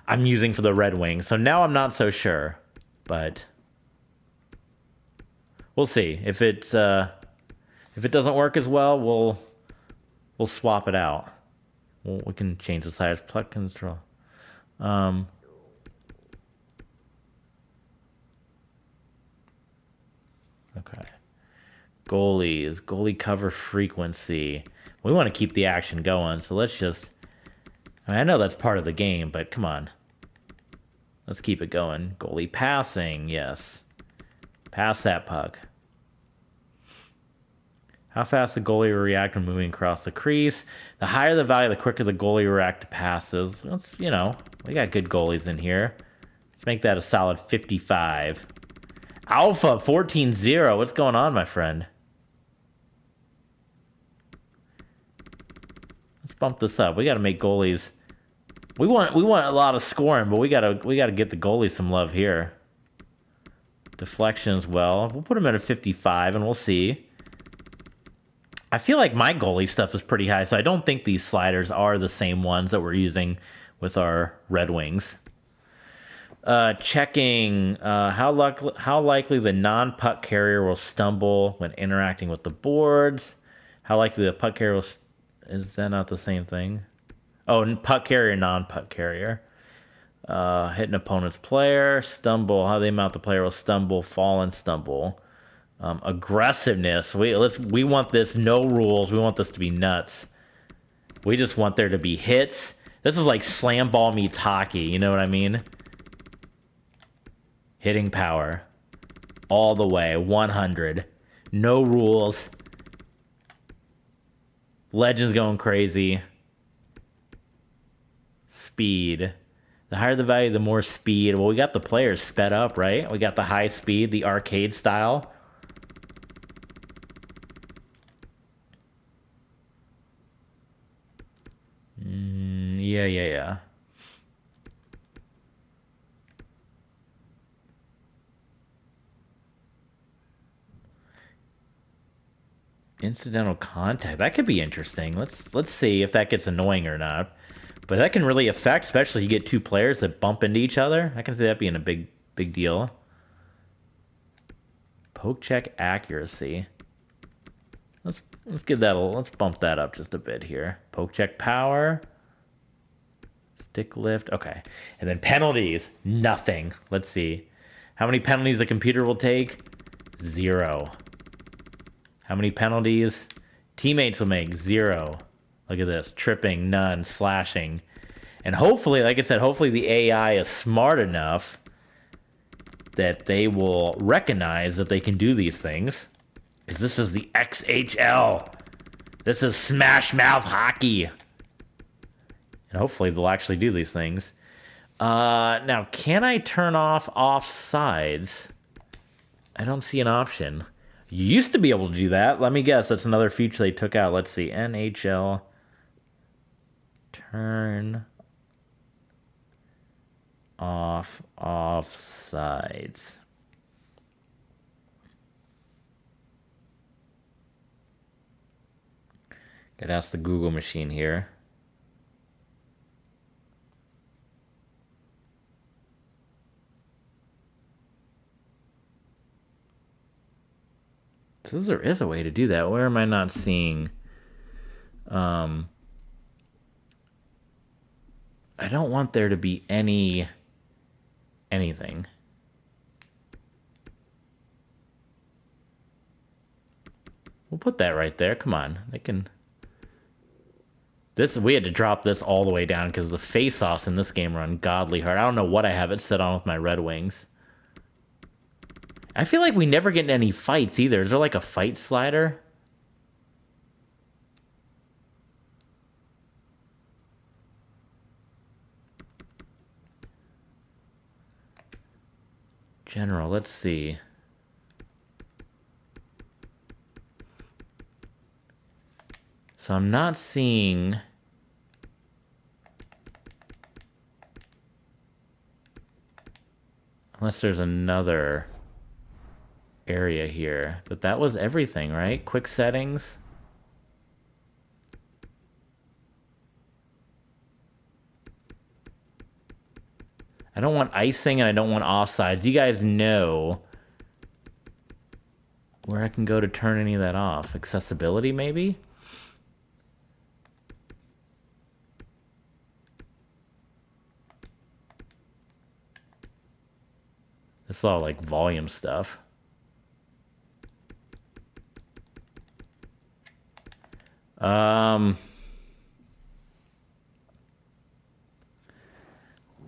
I'm using for the Red Wings. So now I'm not so sure, but we'll see. If it doesn't work as well, we'll swap it out. We can change the sliders. Puck control. Okay. Goalie cover frequency. We want to keep the action going, so let's just... I know that's part of the game, but come on. Let's keep it going. Goalie passing, yes. Pass that puck. How fast the goalie will react when moving across the crease. The higher the value, the quicker the goalie will react to passes. Let's, we got good goalies in here. Let's make that a solid 55. Alpha 14-0. What's going on, my friend? Let's bump this up. We got to make goalies. We want a lot of scoring, but we got to get the goalies some love here. Deflection as well. We'll put them at a 55, and we'll see. I feel like my goalie stuff is pretty high, so I don't think these sliders are the same ones that we're using with our Red Wings. Checking how likely the non-puck carrier will stumble when interacting with the boards. How likely the puck carrier will... Is that not the same thing? Oh, puck carrier, non-puck carrier. Hit an opponent's player. Stumble. How the amount the player will stumble, fall, and stumble. Aggressiveness. We want this no rules. We want this to be nuts. We just want there to be hits. This is like slam ball meets hockey. You know what I mean? Hitting power. All the way. 100. No rules. Legends going crazy. Speed. The higher the value, the more speed. Well, we got the players sped up, right? We got the high speed, the arcade style. Yeah. Incidental contact. That could be interesting. Let's see if that gets annoying or not. But that can really affect, especially if you get two players that bump into each other. I can see that being a big deal. Poke check accuracy. Let's give that let's bump that up just a bit here. Poke check power. Stick lift. Okay. And then penalties. Nothing. Let's see. How many penalties the computer will take? 0. How many penalties teammates will make? 0. Look at this. Tripping, none. Slashing. And hopefully, like I said, hopefully the AI is smart enough that they will recognize that they can do these things. Because this is the XHL. This is Smash Mouth Hockey. And hopefully they'll actually do these things. Now, can I turn off offsides? I don't see an option. You used to be able to do that. Let me guess. That's another feature they took out. Let's see. NHL. Turn off offsides. Gotta ask the Google machine here. So there is a way to do that. Where am I not seeing? I don't want there to be anything. We'll put that right there. Come on. They can... We had to drop this all the way down because the face-offs in this game are ungodly hard. I don't know what I have it set on with my Red Wings. I feel like we never get in any fights either. Is there like a fight slider? General, let's see. So I'm not seeing... Unless there's another area here. But that was everything, right? Quick settings. I don't want icing and I don't want offsides. You guys know where I can go to turn any of that off. Accessibility, maybe? This is all like volume stuff.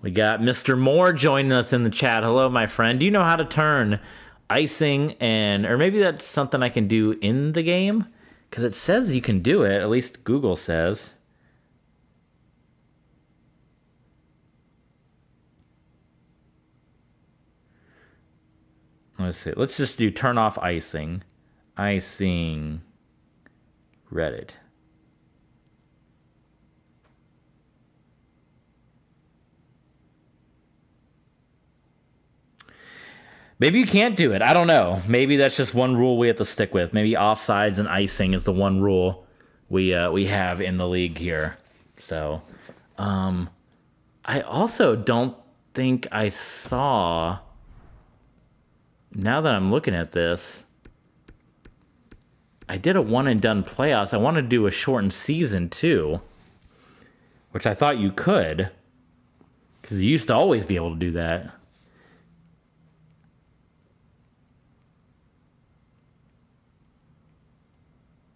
We got Mr. Moore joining us in the chat. Hello, my friend. Do you know how to turn icing and... Or maybe that's something I can do in the game? Because it says you can do it. At least Google says. Let's see. Let's just do turn off icing. Icing. Reddit. Maybe you can't do it. I don't know. Maybe that's just one rule we have to stick with. Maybe offsides and icing is the one rule we have in the league here. So, I also don't think I saw... Now that I'm looking at this, I did a one and done playoffs. I want to do a shortened season too, which I thought you could, because you used to always be able to do that.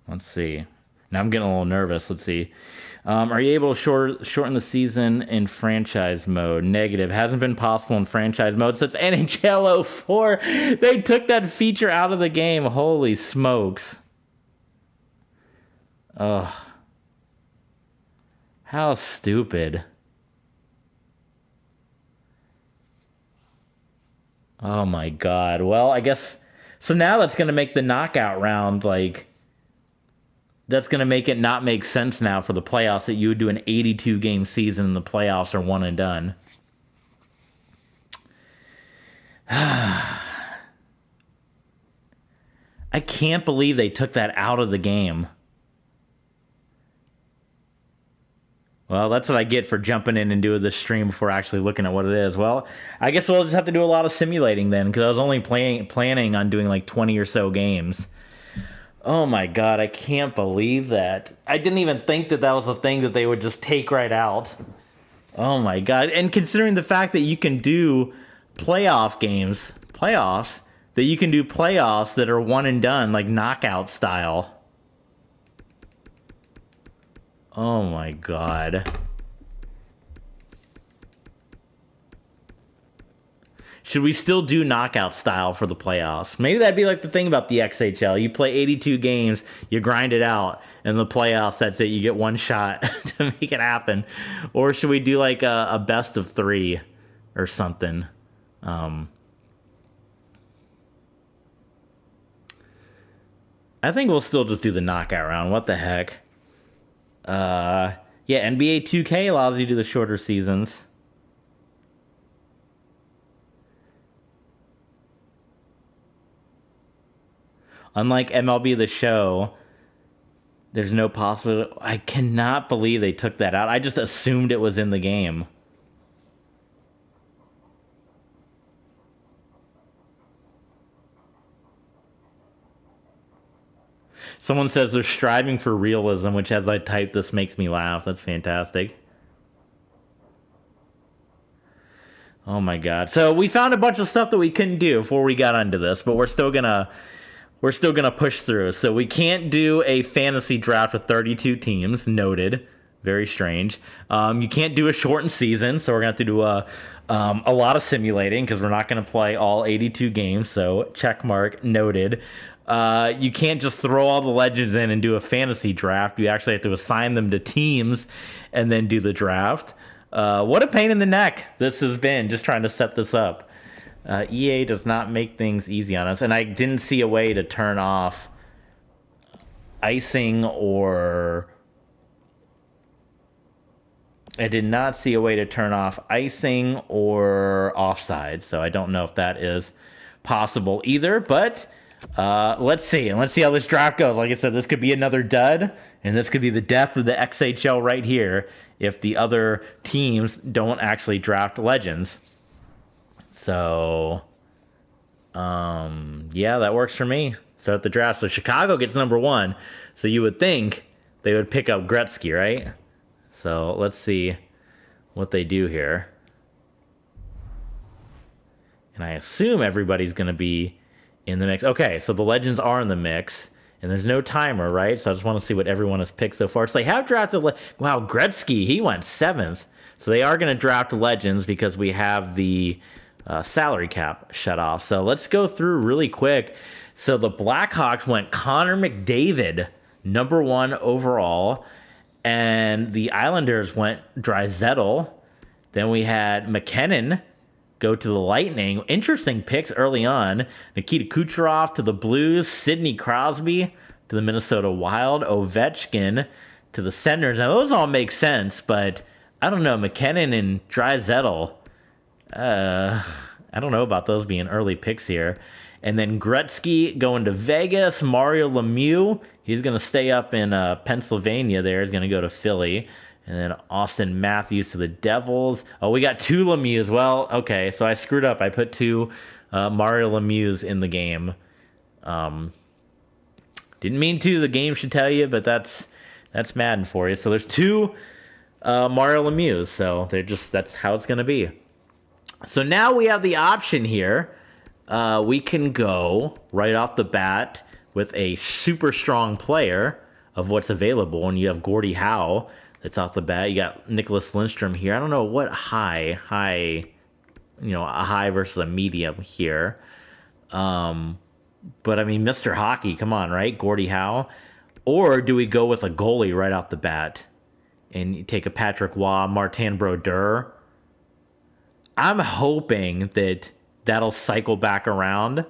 Let's see. Now I'm getting a little nervous. Let's see. Are you able to shorten the season in franchise mode? Negative. Hasn't been possible in franchise mode since NHL 04. They took that feature out of the game. Holy smokes. Ugh. How stupid. Oh my god. Well, I guess... So now that's going to make the knockout round, like... That's going to make it not make sense now for the playoffs that you would do an 82-game season and the playoffs are one and done. I can't believe they took that out of the game. Well, that's what I get for jumping in and doing this stream before actually looking at what it is. Well, I guess we'll just have to do a lot of simulating then, because I was only planning on doing like 20 or so games. Oh my god, I can't believe that. I didn't even think that was a thing that they would just take right out. Oh my god. And considering the fact that you can do playoffs, that you can do playoffs that are one and done, like knockout style. Oh my god. Should we still do knockout style for the playoffs? Maybe that'd be like the thing about the XHL. You play 82 games, you grind it out, and the playoffs, that's it. You get one shot to make it happen. Or should we do like a best of 3 or something? I think we'll still just do the knockout round. What the heck? Yeah, NBA 2K allows you to do the shorter seasons. Unlike MLB The Show, there's no possibility. I cannot believe they took that out. I just assumed it was in the game. Someone says they're striving for realism, which as I type this makes me laugh. That's fantastic. Oh my god. So we found a bunch of stuff that we couldn't do before we got onto this, but we're still gonna we're still going to push through. So we can't do a fantasy draft with 32 teams. Noted. Very strange. You can't do a shortened season, so we're going to have to do a lot of simulating because we're not going to play all 82 games. So check mark. Noted. You can't just throw all the legends in and do a fantasy draft. You actually have to assign them to teams and then do the draft. What a pain in the neck this has been, just trying to set this up. EA does not make things easy on us, and I didn't see a way to turn off icing or... I did not see a way to turn off icing or offside, so I don't know if that is possible either, but let's see. And let's see how this draft goes. Like I said, this could be another dud, and this could be the death of the XHL right here if the other teams don't actually draft legends. So, yeah, that works for me. Start the draft. So Chicago gets number 1, so you would think they would pick up Gretzky, right? So let's see what they do here. And I assume everybody's going to be in the mix. Okay, so the legends are in the mix, and there's no timer, right? So I just want to see what everyone has picked so far. So they have drafted... Wow, Gretzky, he went 7th. So they are going to draft legends because we have the salary cap shut off. So let's go through really quick. So the Blackhawks went Connor McDavid, number 1 overall. And the Islanders went Draisaitl. Then we had McKinnon go to the Lightning. Interesting picks early on. Nikita Kucherov to the Blues. Sidney Crosby to the Minnesota Wild. Ovechkin to the Senators. Now, those all make sense, but I don't know. McKinnon and Draisaitl, I don't know about those being early picks here. And then Gretzky going to Vegas. Mario Lemieux, he's going to stay up in Pennsylvania there. He's going to go to Philly. And then Austin Matthews to the Devils. Oh, we got 2 Lemieux. Well, okay, so I screwed up. I put 2 Mario Lemieux in the game. Didn't mean to. The game should tell you, but that's Madden for you. So there's 2 Mario Lemieux. So that's how it's going to be. So now we have the option here. We can go right off the bat with a super strong player of what's available. And you have Gordie Howe that's off the bat. You got Nicholas Lindstrom here. I don't know what high, a high versus a medium here. But I mean, Mr. Hockey, come on, right? Gordie Howe. Or do we go with a goalie right off the bat and you take a Patrick Waugh, Martin Brodeur? I'm hoping that'll cycle back around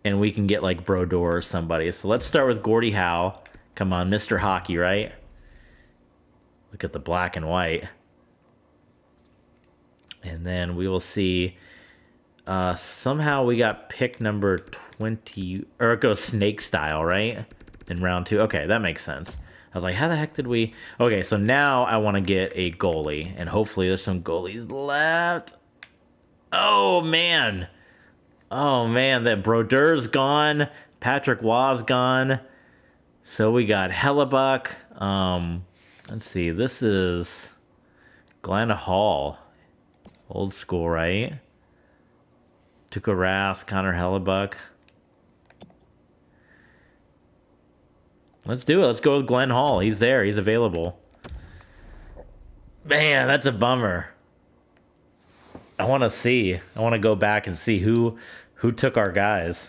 and we can get like Brodeur or somebody. So let's start with Gordie Howe. Come on, Mr. Hockey, right? Look at the black and white. And then we will see. Somehow we got pick number 20. Or it goes snake style, right? In round 2. Okay, that makes sense. I was like, how the heck did we... Okay, so now I want to get a goalie. And hopefully there's some goalies left. Oh, man. That Brodeur's gone. Patrick Waugh's gone. So we got Hellebuck. Let's see. This is Glenn Hall. Old school, right? Tuukka Rask, Connor Hellebuck. Let's do it. Let's go with Glenn Hall. He's there. He's available. Man, that's a bummer. I want to go back and see who took our guys.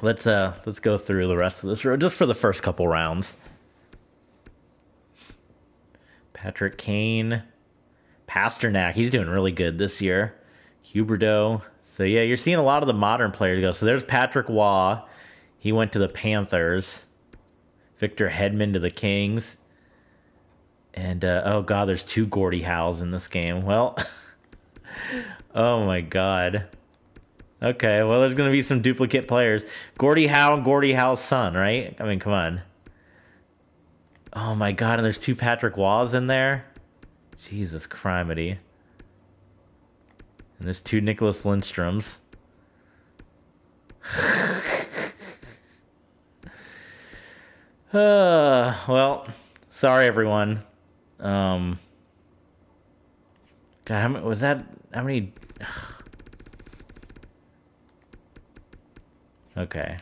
Let's go through the rest of this road just for the first couple rounds. Patrick Kane, Pasternak, he's doing really good this year. Huberdeau. So yeah, you're seeing a lot of the modern players go. So there's Patrick Waugh. He went to the Panthers. Victor Hedman to the Kings. And oh god, there's 2 Gordie Howes in this game. Well, oh my god. Okay, well, there's going to be some duplicate players. Gordie Howe and Gordie Howe's son, right? I mean, come on. Oh my god, and there's 2 Patrick Waughs in there? Jesus criminy. And there's 2 Nicholas Lindstroms. Well, sorry everyone. God, how many was that? How many? Okay.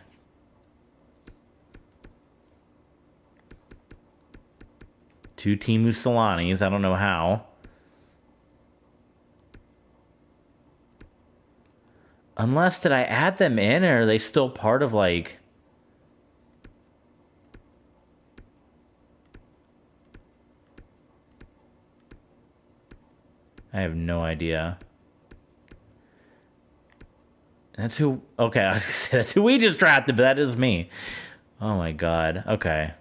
2 Timu Solanis. I don't know how. Unless, did I add them in, or are they still part of, like... I have no idea. That's who... Okay, I was gonna say, that's who we just drafted, but that is me. Oh my god. Okay.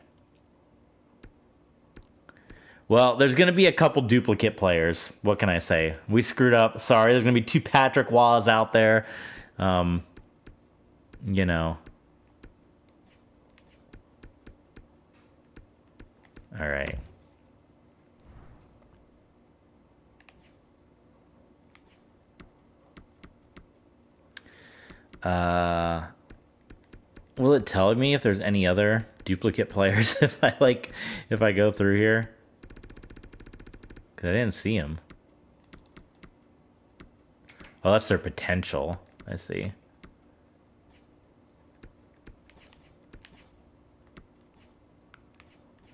Well, there's going to be a couple duplicate players. What can I say? We screwed up. Sorry, there's going to be 2 Patrick Waugh out there. You know. All right. Will it tell me if there's any other duplicate players if I go through here? Because I didn't see them. Oh, that's their potential. I see.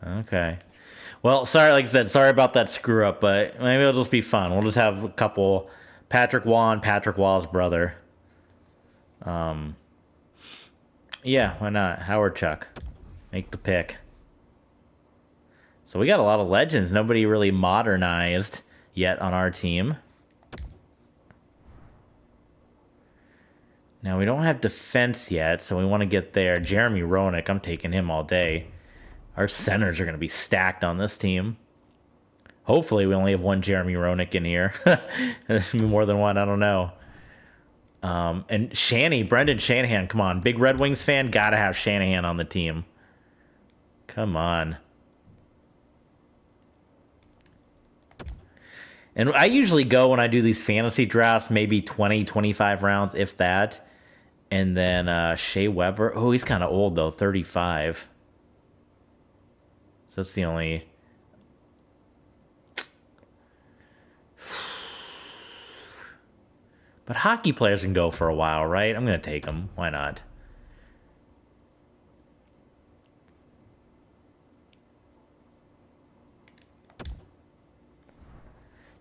Okay. Well, sorry, like I said, sorry about that screw up, but maybe it'll just be fun. We'll just have a couple Patrick Waugh and Patrick Waugh's brother. Yeah, why not? Howard Chuck. Make the pick. So we got a lot of legends. Nobody really modernized yet on our team. Now, we don't have defense yet, so we want to get there. Jeremy Roenick, I'm taking him all day. Our centers are going to be stacked on this team. Hopefully, we only have 1 Jeremy Roenick in here. There's more than one, I don't know. And Brendan Shanahan, come on. Big Red Wings fan, gotta have Shanahan on the team. Come on. And I usually go, when I do these fantasy drafts, maybe 20, 25 rounds, if that. And then Shea Weber. Oh, he's kind of old, though. 35. So that's the only... But hockey players can go for a while, right? I'm going to take them. Why not?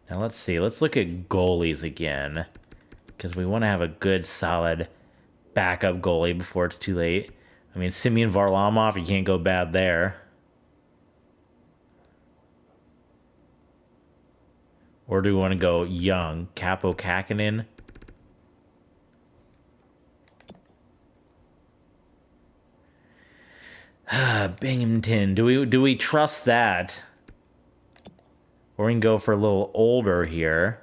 Now let's see. Let's look at goalies again. Because we want to have a good, solid backup goalie before it's too late. I mean, Semyon Varlamov, you can't go bad there. Or do we want to go young? Capo Kakinen? Binghamton. Do we trust that? Or we can go for a little older here.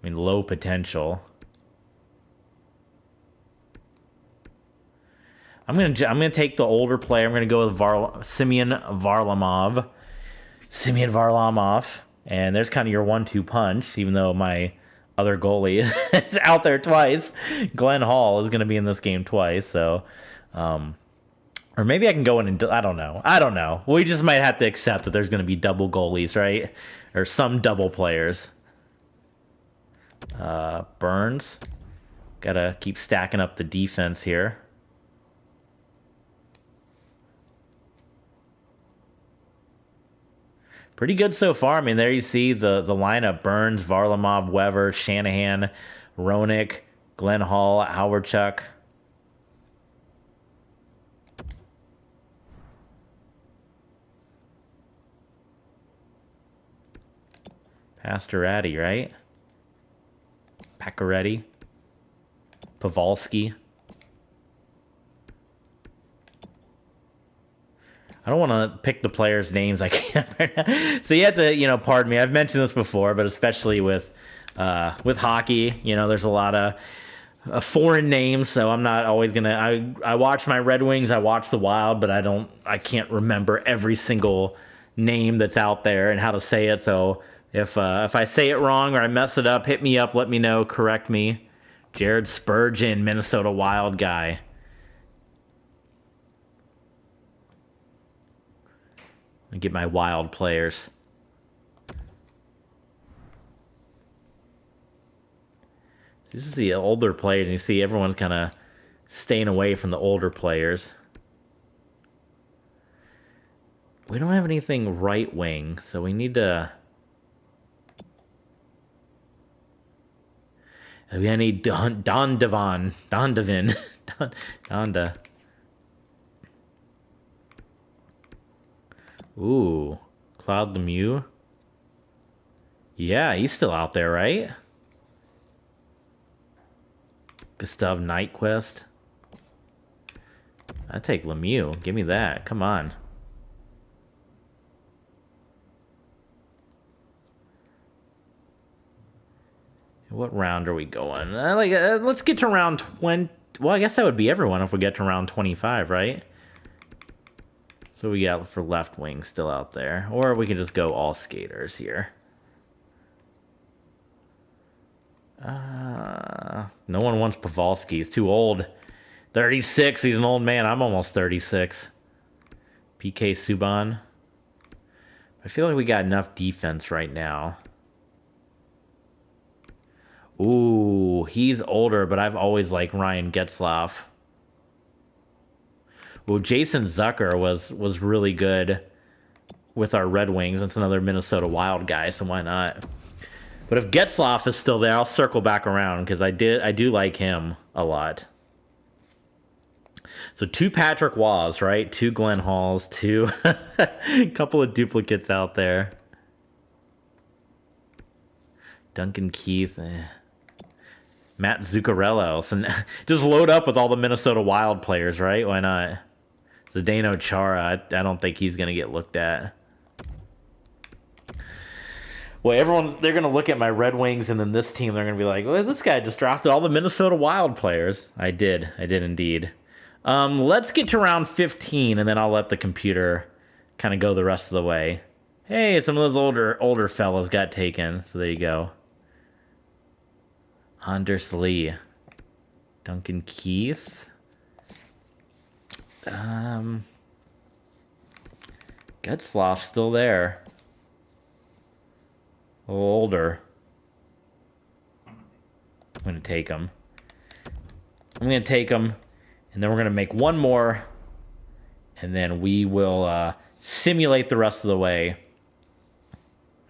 I mean, low potential. I'm gonna take the older player. I'm gonna go with Semyon Varlamov. Semyon Varlamov. And there's kind of your 1-2 punch, even though my other goalie is out there twice. Glenn Hall is going to be in this game twice, so... or maybe I can go in and... I don't know. We just might have to accept that there's going to be double goalies, right? Or some double players. Burns. Gotta keep stacking up the defense here. Pretty good so far. I mean, there you see the lineup. Burns, Varlamov, Weber, Shanahan, Roenick, Glenn Hall, Howard Chuck. Pastorotti, right? Pacioretty. Pavelski. I don't want to pick the players' names. I can't. So you have to, pardon me. I've mentioned this before, but especially with hockey, there's a lot of foreign names. So I'm not always gonna. I watch my Red Wings. I watch the Wild, but I can't remember every single name that's out there and how to say it. So if I say it wrong or I mess it up, hit me up. Let me know. Correct me. Jared Spurgeon, Minnesota Wild guy. And get my Wild players. This is the older players, and you see everyone's kind of staying away from the older players. We don't have anything right wing, so we need to... We need Donda. Ooh, Cloud Lemieux. Yeah, he's still out there, right? Gustav Nyquist. I take Lemieux. Give me that. Come on. What round are we going? Let's get to round 20. Well, I guess that would be everyone if we get to round 25, right? So we got for left wing still out there. Or we can just go all skaters here. No one wants Pavelski. He's too old. 36. He's an old man. I'm almost 36. PK Subban. I feel like we got enough defense right now. Ooh, he's older, but I've always liked Ryan Getzlaf. Well, Jason Zucker was really good with our Red Wings. That's another Minnesota Wild guy, so why not? But if Getzlaf is still there, I'll circle back around because I do like him a lot. So 2 Patrick Waugh, right? 2 Glenn Halls, 2 a couple of duplicates out there. Duncan Keith, Matt Zuccarello. So just load up with all the Minnesota Wild players, right? Why not? Zdeno Chara, I don't think he's going to get looked at. Well, they're going to look at my Red Wings and then this team, they're going to be like, well, this guy just drafted all the Minnesota Wild players. I did indeed. Let's get to round 15 and then I'll let the computer kind of go the rest of the way. Hey, some of those older fellas got taken, so there you go. Anders Lee. Duncan Keith. Getzlaf's still there. A little older. I'm going to take him. And then we're going to make one more. And then we will simulate the rest of the way.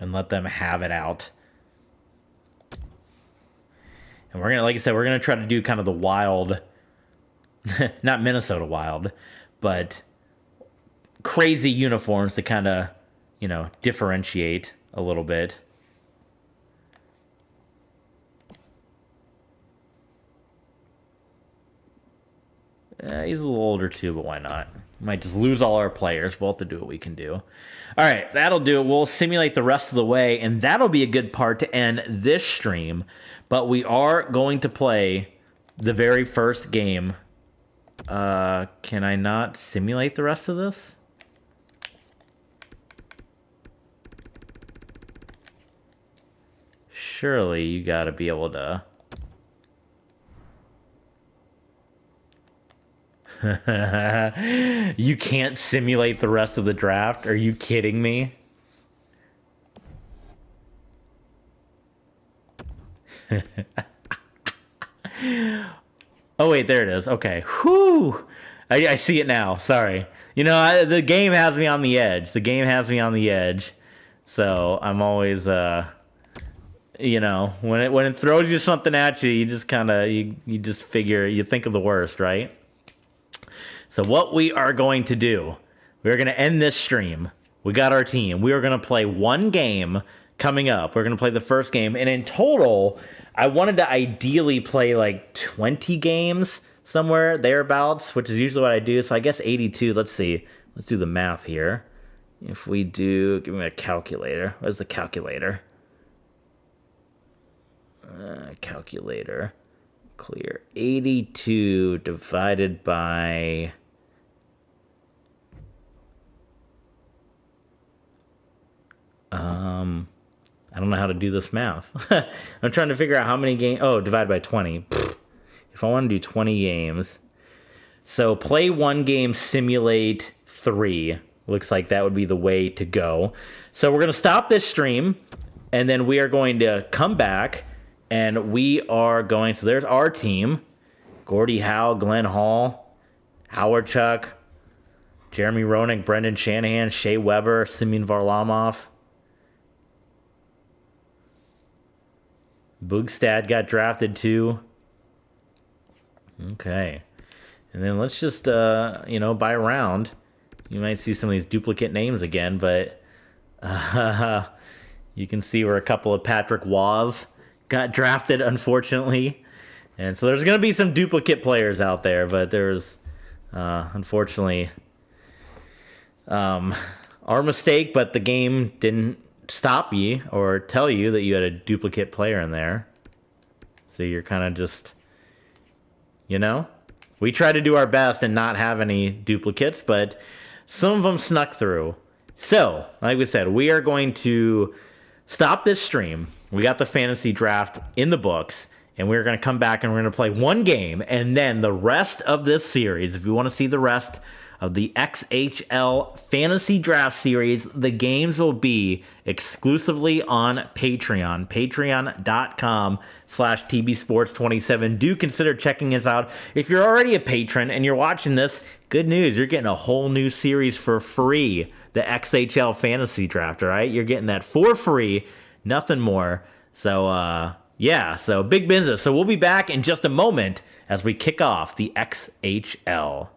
And let them have it out. And we're going to, like I said, we're going to try to do kind of the wild, not Minnesota Wild, but crazy uniforms to kind of, differentiate a little bit. He's a little older too, but why not? Might just lose all our players. We'll have to do what we can do. All right, that'll do it. We'll simulate the rest of the way, and that'll be a good part to end this stream. But we are going to play the very first game. Can I not simulate the rest of this? Surely you got to be able to... You can't simulate the rest of the draft? Are you kidding me? Oh, wait, there it is. Okay. Whew. I see it now. Sorry. The game has me on the edge. So I'm always, when it throws you something at you, you just kind of, you just figure, you think of the worst, right? So what we are going to do, we're going to end this stream. We got our team. We are going to play one game coming up. We're going to play the first game. And in total, I wanted to ideally play like 20 games somewhere thereabouts, which is usually what I do. So I guess 82. Let's see. Let's do the math here. If we do, give me a calculator. Where's the calculator? Calculator. Clear. 82 divided by... I don't know how to do this math. I'm trying to figure out how many games... Oh, divided by 20. If I want to do 20 games... So, play one game, simulate 3. Looks like that would be the way to go. So, we're going to stop this stream, and then we are going to come back, and we are going... So, there's our team. Gordie Howe, Glenn Hall, Howard Chuck, Jeremy Roenick, Brendan Shanahan, Shea Weber, Simeon Varlamov. Bugstad got drafted too. Okay. And then let's just, by round. You might see some of these duplicate names again, but you can see where a couple of Patrick Waugh got drafted, unfortunately. And so there's going to be some duplicate players out there, but there's, unfortunately, our mistake, but the game didn't stop you or tell you that you had a duplicate player in there. So you're kind of just, we try to do our best and not have any duplicates, but some of them snuck through. So, like we said, we are going to stop this stream. We got the fantasy draft in the books, and we're going to come back and we're going to play one game, and then the rest of this series, if you want to see the rest of the XHL Fantasy Draft Series, the games will be exclusively on Patreon. Patreon.com/TBSports27. Do consider checking us out. If you're already a patron and you're watching this, good news. You're getting a whole new series for free. The XHL Fantasy Draft, all right? You're getting that for free. Nothing more. So, so big business. So we'll be back in just a moment as we kick off the XHL.